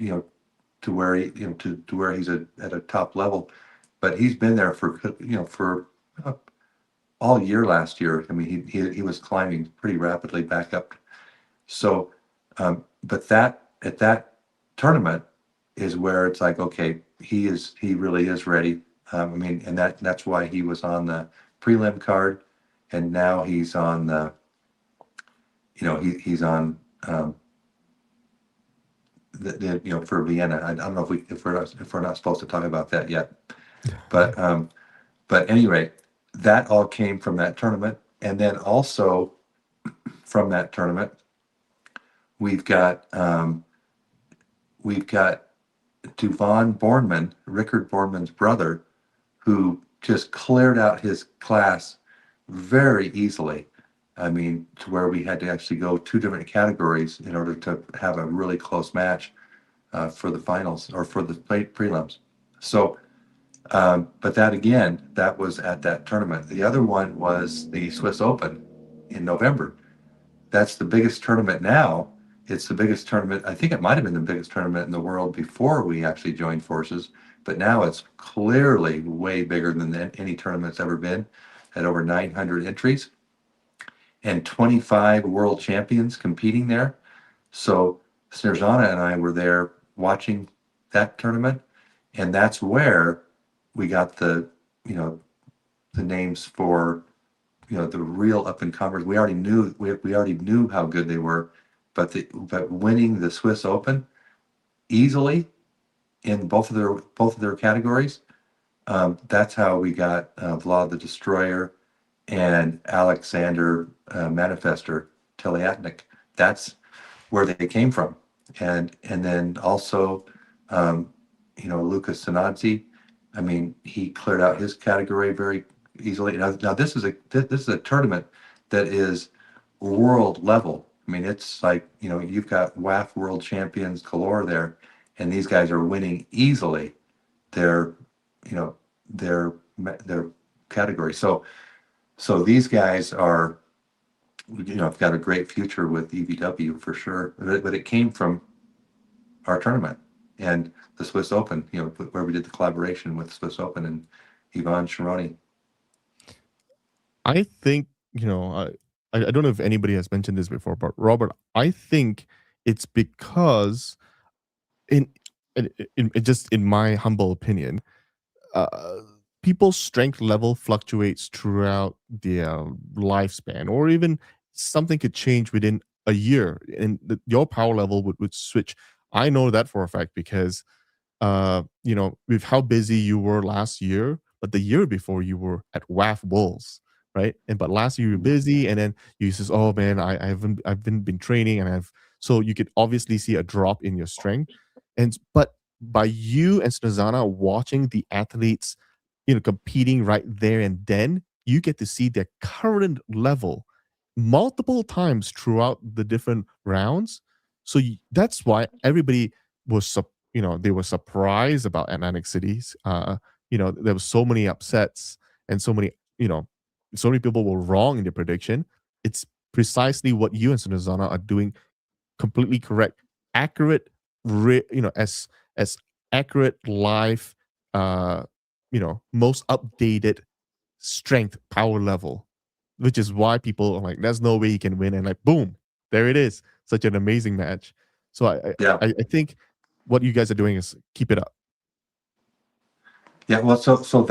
S3: to where to where he's at a top level, but he's been there for uh, all year last year. I mean, he was climbing pretty rapidly back up. So, but that at that tournament is where it's like, okay, he really is ready. I mean, and that's why he was on the prelim card, and now he's on the, he's on for Vienna. I don't know if we're not supposed to talk about that yet, but at any rate, that all came from that tournament, and then also from that tournament, we've got Duvon Bornman, Rickard Bornman's brother, who just cleared out his class very easily. I mean, to where we had to actually go 2 different categories in order to have a really close match for the finals or for the prelims. So, but that again, that was at that tournament. The other one was the Swiss Open in November. That's the biggest tournament now. It's the biggest tournament. I think it might have been the biggest tournament in the world before we actually joined forces, but now it's clearly way bigger than any tournament's ever been, at over 900 entries and 25 world champions competing there. So Snerzana and I were there watching that tournament, and that's where we got the names for the real up and comers. We already knew how good they were, but winning the Swiss Open easily in both of their categories. That's how we got Vlad the Destroyer and Alexander Manifester Teliatnik. That's where they came from, and then also Lucas Sinadzi. I mean, he cleared out his category very easily. Now this is a tournament that is world level. I mean, it's like, you've got WAF world champions galore there, and these guys are winning easily their their category. So these guys are, have got a great future with EVW for sure. But it came from our tournament and the Swiss Open, where we did the collaboration with Swiss Open and Ivan Sharoni.
S2: I think, I don't know if anybody has mentioned this before, but Robert, I think it's because in just in my humble opinion, uh, people's strength level fluctuates throughout their lifespan, or even something could change within a year, and your power level would switch. I know that for a fact because with how busy you were last year, but the year before you were at WAF Wolves, right? And but last year you were busy, and then you says, "Oh man, I've been training, and I've," so you could obviously see a drop in your strength, and but by you and Snezana watching the athletes, competing right there and then, you get to see their current level multiple times throughout the different rounds. So that's why everybody was they were surprised about Atlantic Cities. There was so many upsets and so many people were wrong in their prediction. It's precisely what you and Sunazana are doing completely correct. Accurate, as accurate live, most updated strength power level, which is why people are like, there's no way he can win, and like, boom, there it is, such an amazing match. So
S3: Yeah.
S2: I think what you guys are doing is keep it up.
S3: Yeah. Well, so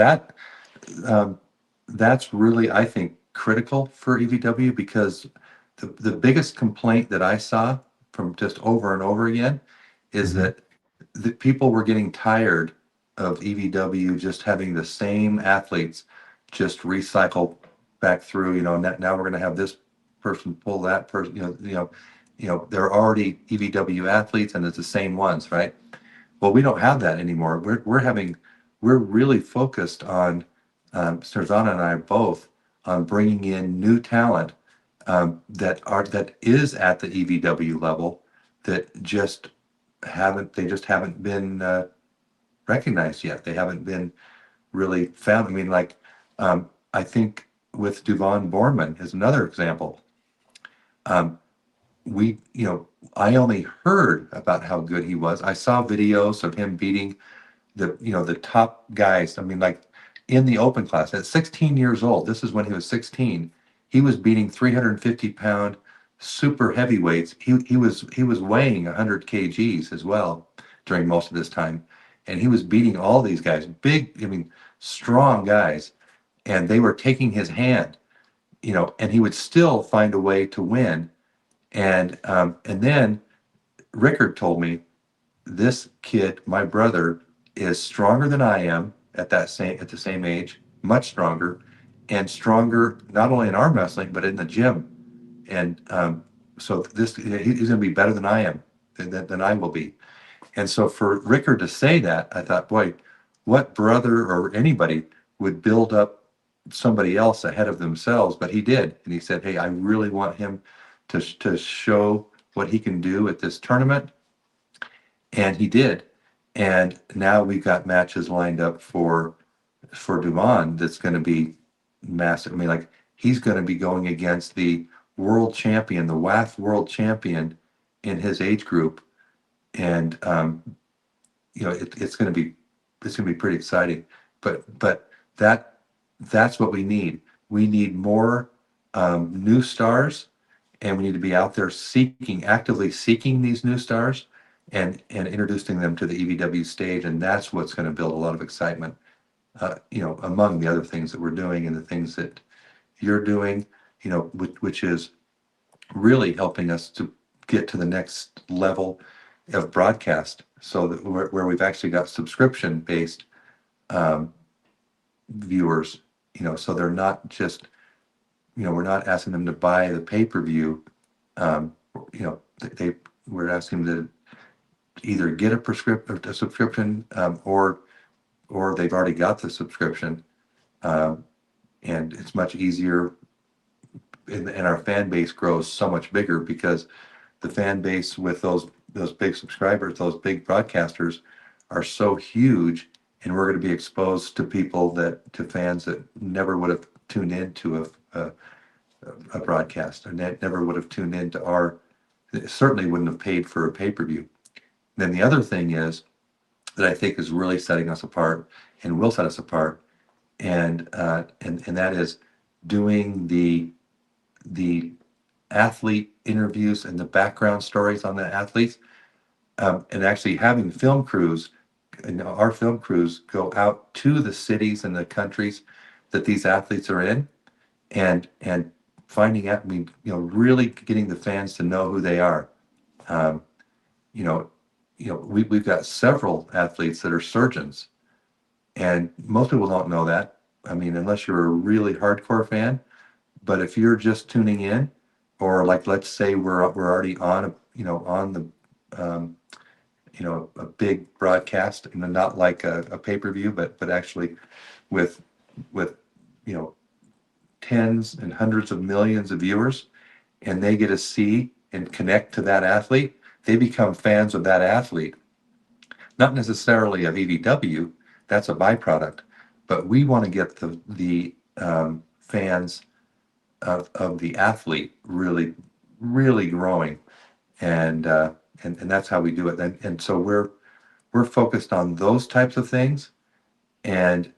S3: that's really, I think, critical for EVW, because the biggest complaint that I saw from just over and over again is that the people were getting tired of EVW just having the same athletes just recycle back through. Now we're going to have this person pull that person. They're already EVW athletes, and it's the same ones, right? Well, we don't have that anymore. We're having we're really focused on, Sterzana and I both, on bringing in new talent that is at the EVW level that they just haven't been recognized yet. They haven't been really found. I mean, like, I think with Duvon Borman is another example. Um, I only heard about how good he was. I saw videos of him beating the top guys. I mean, like in the open class at 16 years old, this is when he was 16, he was beating 350-pound super heavyweights. He was weighing 100 kgs as well during most of this time. And he was beating all these guys, big, I mean, strong guys, and they were taking his hand, and he would still find a way to win. And then Rickard told me, this kid, my brother, is stronger than I am at the same age, much stronger, and stronger not only in arm wrestling but in the gym. And so he's going to be better than I am, than I will be. And so for Rickard to say that, I thought, boy, what brother or anybody would build up somebody else ahead of themselves? But he did, and he said, "Hey, I really want him to show what he can do at this tournament," and he did. And now we've got matches lined up for Dumont that's going to be massive. I mean, like he's going to be going against the world champion, the WAF world champion in his age group, and it's going to be pretty exciting. But that's what we need. We need more new stars, and we need to be out there actively seeking these new stars, and introducing them to the EVW stage, and that's what's going to build a lot of excitement. Among the other things that we're doing and the things that you're doing, which is really helping us to get to the next level of broadcast, so that where we've actually got subscription based viewers, so they're not just, we're not asking them to buy the pay-per-view. We're asking them to either get a subscription, or they've already got the subscription, and it's much easier, and our fan base grows so much bigger because the fan base with those big subscribers, those big broadcasters, are so huge, and we're going to be exposed to fans that never would have tuned into a broadcast, and that never would have tuned into certainly wouldn't have paid for a pay-per-view. Then the other thing is that I think is really setting us apart and will set us apart, and that is doing the athlete interviews and the background stories on the athletes, and actually having film crews, and our film crews go out to the cities and the countries that these athletes are in, and finding out, I mean, really getting the fans to know who they are. Um, we've got several athletes that are surgeons, and most people don't know that. I mean, unless you're a really hardcore fan. But if you're just tuning in, or like, let's say we're already on a big broadcast, and not like a pay-per-view, but actually with tens and hundreds of millions of viewers, and they get to see and connect to that athlete, they become fans of that athlete. Not necessarily of EVW, that's a byproduct, but we want to get the fans of the athlete really, really growing, and that's how we do it. And so we're focused on those types of things, and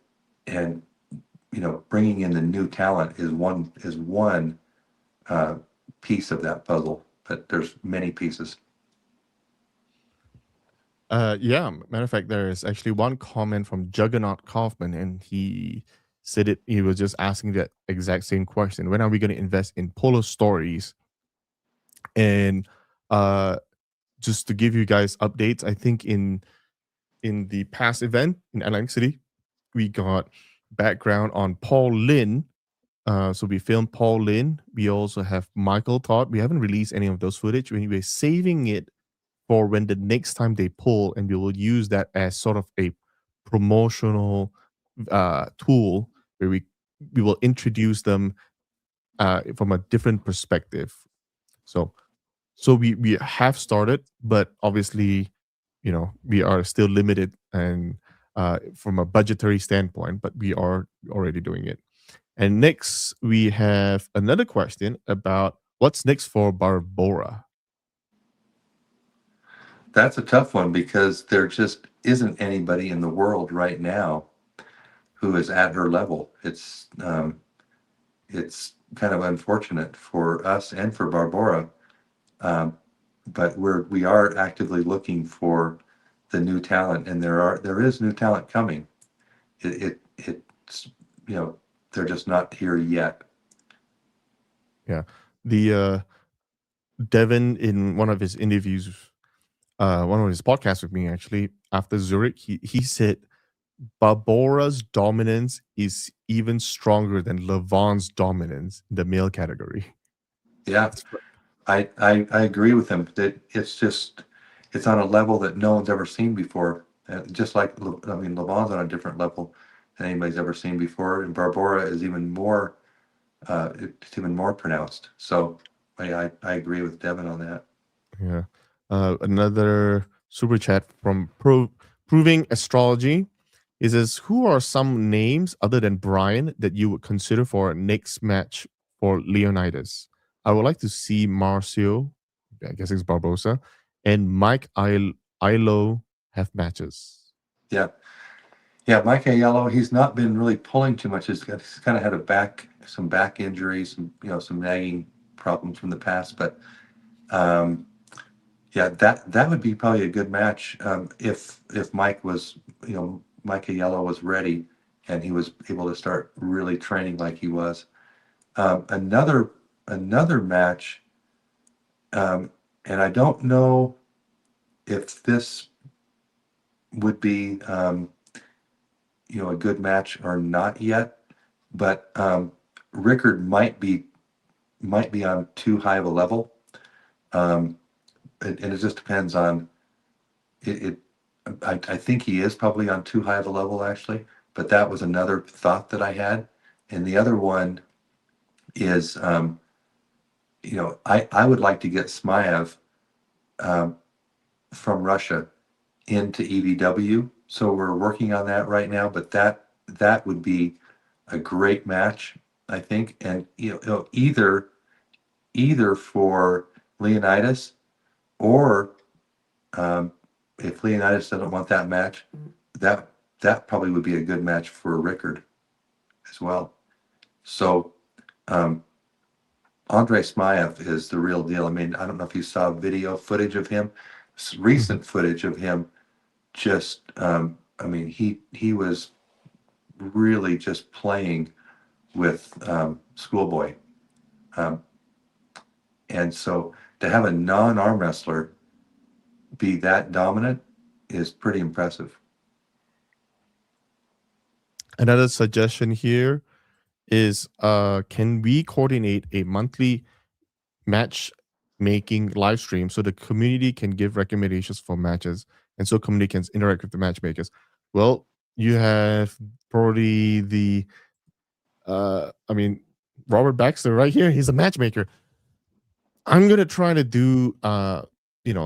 S3: bringing in the new talent is one piece of that puzzle, but there's many pieces.
S2: Yeah, matter of fact, there is actually one comment from Juggernaut Kaufman, and he said he was just asking that exact same question. When are we going to invest in Polo Stories? And just to give you guys updates, I think in the past event in Atlantic City, we got background on Paul Lin. So we filmed Paul Lin. We also have Michael Todd. We haven't released any of those footage. We're saving it for when the next time they pull, and we will use that as sort of a promotional tool where we will introduce them from a different perspective. So we have started, but obviously, we are still limited and from a budgetary standpoint, but we are already doing it. And next, we have another question about what's next for Barbora.
S3: That's a tough one because there just isn't anybody in the world right now who is at her level. It's kind of unfortunate for us and for Barbora, um, but we are actively looking for the new talent, and there is new talent coming. It's they're just not here yet.
S2: Yeah. The Devin, in one of his interviews, one of his podcasts with me actually, after Zurich, he said Barbora's dominance is even stronger than Levon's dominance in the male category.
S3: Yeah, I agree with him that it's on a level that no one's ever seen before. Just like Levon's on a different level than anybody's ever seen before, and Barbora is even more it's even more pronounced. So I agree with Devin on that.
S2: Yeah. Another super chat from Proving Astrology. It says, who are some names other than Brian that you would consider for a next match for Leonidas? I would like to see Marcio, I guess it's Barbosa, and Mike Ilo have matches.
S3: Yeah, yeah. Mike Aiello, he's not been really pulling too much. He's kind of had some back injuries, some nagging problems from the past. But yeah, that would be probably a good match if Mike was, Mike Aiello was ready and he was able to start really training like he was. Another match, and I don't know if this would be a good match or not yet, but Rickard might be on too high of a level, and it just depends on it. I think he is probably on too high of a level actually, but that was another thought that I had, and the other one is I would like to get Smaev um, from Russia into EVW. So we're working on that right now, but that would be a great match, I think. And either for Leonidas or if Leonidas doesn't want that match, that probably would be a good match for Rickard as well. So Andrei Smaev is the real deal. I mean, I don't know if you saw video footage of him, recent footage of him. Just, I mean, he was really just playing with Schoolboy, and so to have a non-arm wrestler be that dominant is pretty impressive.
S2: Another suggestion here is can we coordinate a monthly match making live stream so the community can give recommendations for matches and so community can interact with the matchmakers? Well, you have probably the Robert Baxter right here. He's a matchmaker. I'm gonna try to do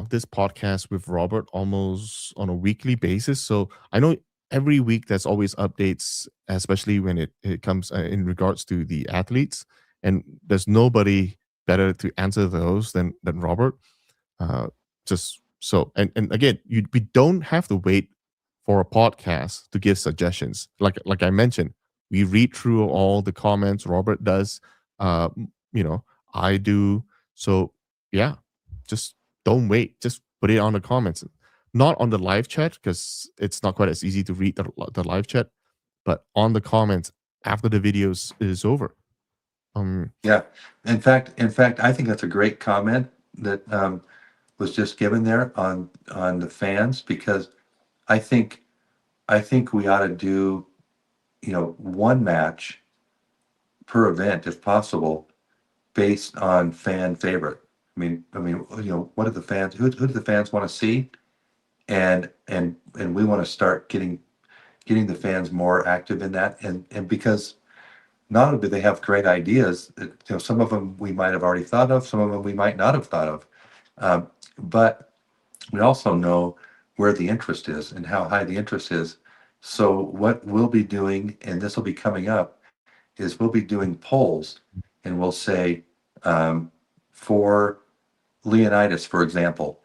S2: this podcast with Robert almost on a weekly basis. So I know every week there's always updates, especially when it comes in regards to the athletes, and there's nobody better to answer those than Robert. Just so and again, we don't have to wait for a podcast to give suggestions. Like I mentioned, we read through all the comments. Robert does. I do. So yeah, just don't wait. Just put it on the comments, not on the live chat because it's not quite as easy to read the live chat, but on the comments after the videos is over.
S3: Yeah, in fact, I think that's a great comment that was just given there on the fans, because I think we ought to do one match per event if possible, based on fan favorite. What do the fans? Who do the fans want to see? And we want to start getting getting the fans more active in that, and because not only do they have great ideas, some of them we might have already thought of, some of them we might not have thought of, but we also know where the interest is and how high the interest is. So what we'll be doing, and this will be coming up, is we'll be doing polls, and we'll say, for Leonidas, for example,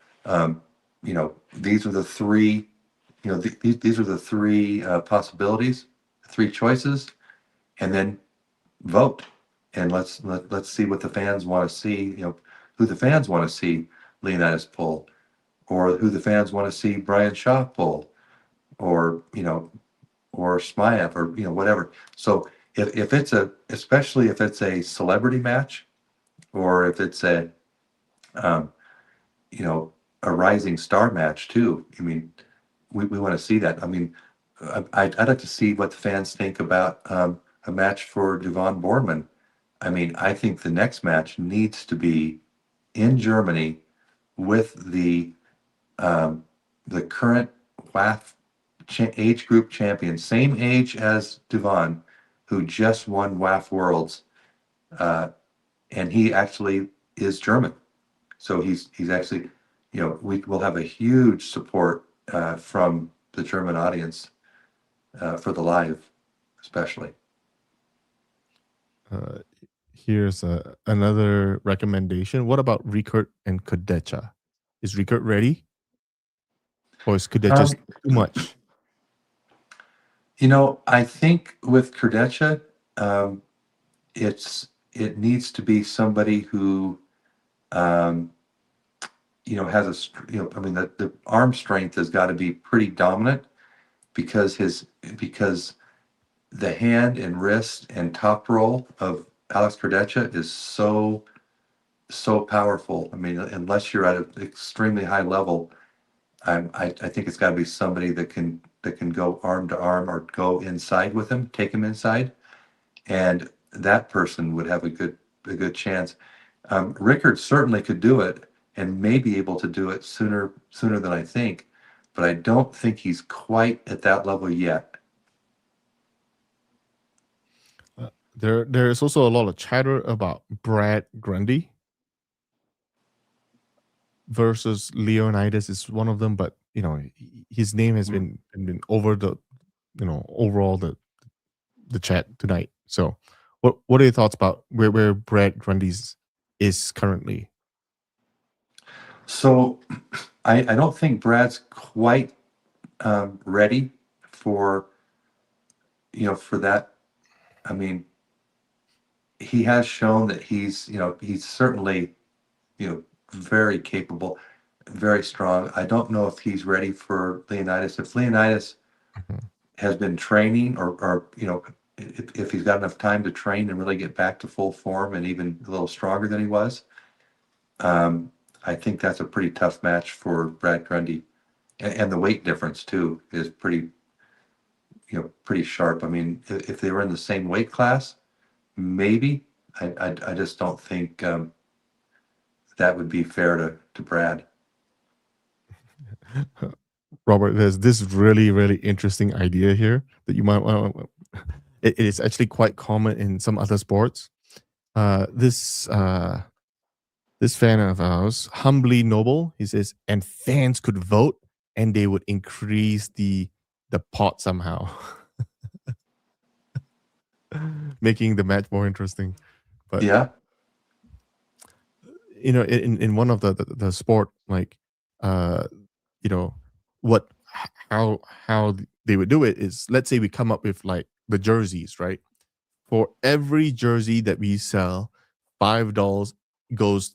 S3: these are the three, these are the three possibilities, three choices, and then vote, and let's see what the fans want to see. Who the fans want to see Leonidas pull, or who the fans want to see Brian Shaw pull, or or Smyav, or whatever. So if it's especially if it's a celebrity match, or if it's um, a rising star match too. I mean, we want to see that. I mean, I'd like to see what the fans think about a match for Devon Boardman. I mean, I think the next match needs to be in Germany with the current WAF age group champion, same age as Devon, who just won WAF Worlds, and he actually is German. So he's actually, we will have a huge support from the German audience for the live, especially.
S2: Uh, here's another recommendation. What about Rikert and Kodecha? Is Rikert ready, or is Kodecha too much?
S3: I think with Kurdecha, it needs to be somebody who has I mean, the arm strength has got to be pretty dominant, because the hand and wrist and top roll of Alex Kurdecha is so powerful. I mean, unless you're at an extremely high level, I think it's got to be somebody that can go arm to arm or go inside with him, take him inside, and that person would have a good chance. Rickard certainly could do it, and may be able to do it sooner than I think, but I don't think he's quite at that level yet.
S2: There's also a lot of chatter about Brad Grundy versus Leonidas is one of them, but his name has been over the overall the chat tonight. So what are your thoughts about where Brad Grundy's is currently?
S3: So I don't think Brad's quite ready for for that. I mean, he has shown that he's certainly very capable, very strong. I don't know if he's ready for Leonidas. If Leonidas has been training, or if he's got enough time to train and really get back to full form and even a little stronger than he was, I think that's a pretty tough match for Brad Grundy. And the weight difference too is pretty sharp. I mean, if they were in the same weight class, maybe. I just don't think that would be fair to Brad.
S2: Robert, there's this really, really interesting idea here that you might want to. It is actually quite common in some other sports. This fan of ours, Humbly Noble, he says, and fans could vote and they would increase the pot somehow, making the match more interesting. But
S3: Yeah.
S2: in one of the sport, like what how they would do it is, let's say we come up with like the jerseys, right? For every jersey that we sell, $5 goes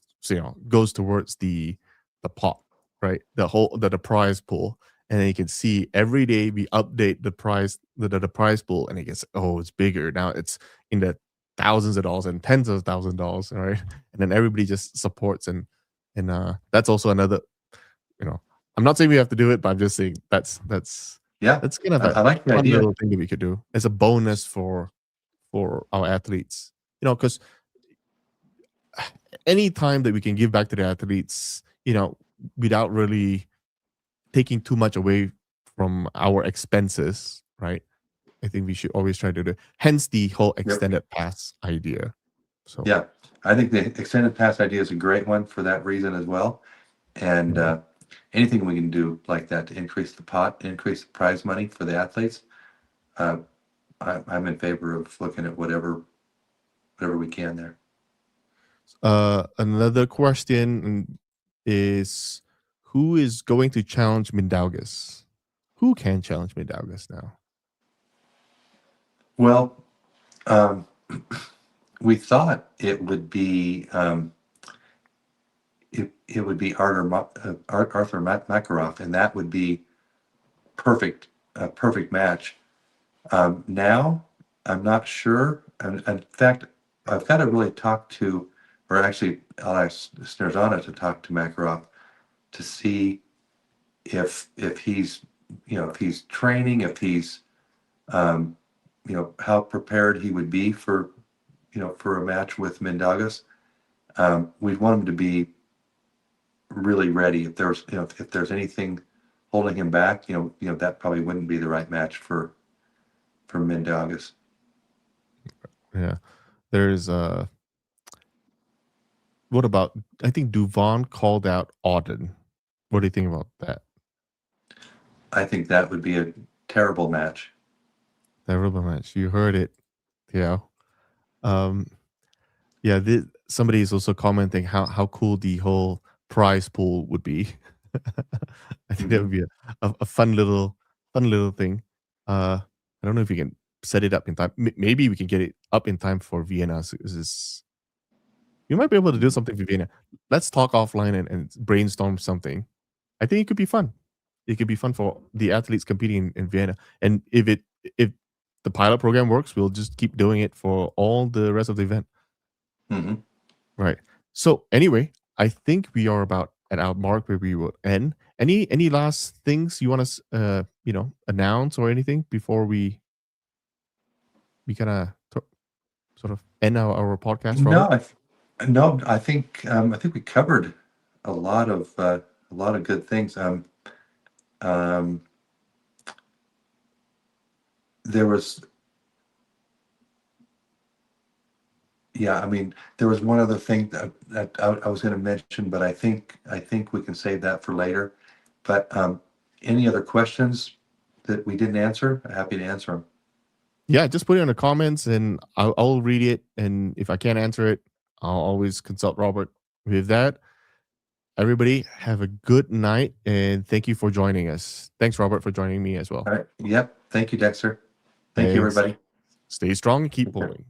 S2: towards the pot, right? The prize pool. And then you can see every day we update the prize the prize pool, and it gets, it's bigger now. It's in the thousands of dollars and tens of thousands of dollars, right? And then everybody just supports, and that's also another. I'm not saying we have to do it, but I'm just saying that's
S3: Yeah.
S2: kind of
S3: I like the
S2: fun
S3: idea.
S2: little thing that we could do as a bonus for our athletes. Because any time that we can give back to the athletes, without really taking too much away from our expenses, right? I think we should always try to do. Hence the whole extended pass idea. So
S3: Yeah, I think the extended pass idea is a great one for that reason as well. And anything we can do like that to increase the pot, increase the prize money for the athletes, I'm in favor of looking at whatever we can there.
S2: another question is, who is going to challenge Mindaugas? Who can challenge Mindaugas now?
S3: Well, we thought it would be it would be Arthur Makarov, and that would be perfect, a perfect match. Now, I'm not sure. And in fact, I've got to really talk to, or actually, I'll ask Snerzana to talk to Makarov to see if he's, if he's training, if he's, how prepared he would be for, for a match with Mindaugas. We'd want him to be really ready. If there's, if there's anything holding him back, that probably wouldn't be the right match for Mindaugas.
S2: Yeah, there's what about? I think Duvon called out Auden. What do you think about that?
S3: I think that would be a terrible match.
S2: Terrible match. You heard it. Yeah. Yeah. Somebody is also commenting how cool the whole prize pool would be. I think that would be a fun little thing. I don't know if we can set it up in time. Maybe we can get it up in time for Vienna. So you might be able to do something for Vienna. Let's talk offline and brainstorm something. I think it could be fun. It could be fun for the athletes competing in Vienna. And if the pilot program works, we'll just keep doing it for all the rest of the event.
S3: Mm-hmm.
S2: Right. So anyway, I think we are about at our mark where we will end. Any last things you want to announce or anything before we kind of sort of end our podcast? Robert?
S3: No, I think we covered a lot of good things. There was, there was one other thing that I was going to mention, but I think we can save that for later. But any other questions that we didn't answer? I'm happy to answer them.
S2: Yeah, just put it in the comments and I'll read it. And if I can't answer it, I'll always consult Robert with that. Everybody have a good night and thank you for joining us. Thanks, Robert, for joining me as well.
S3: All right. Yep. Thank you, Dexter. Thank you, everybody.
S2: Stay strong and keep pulling.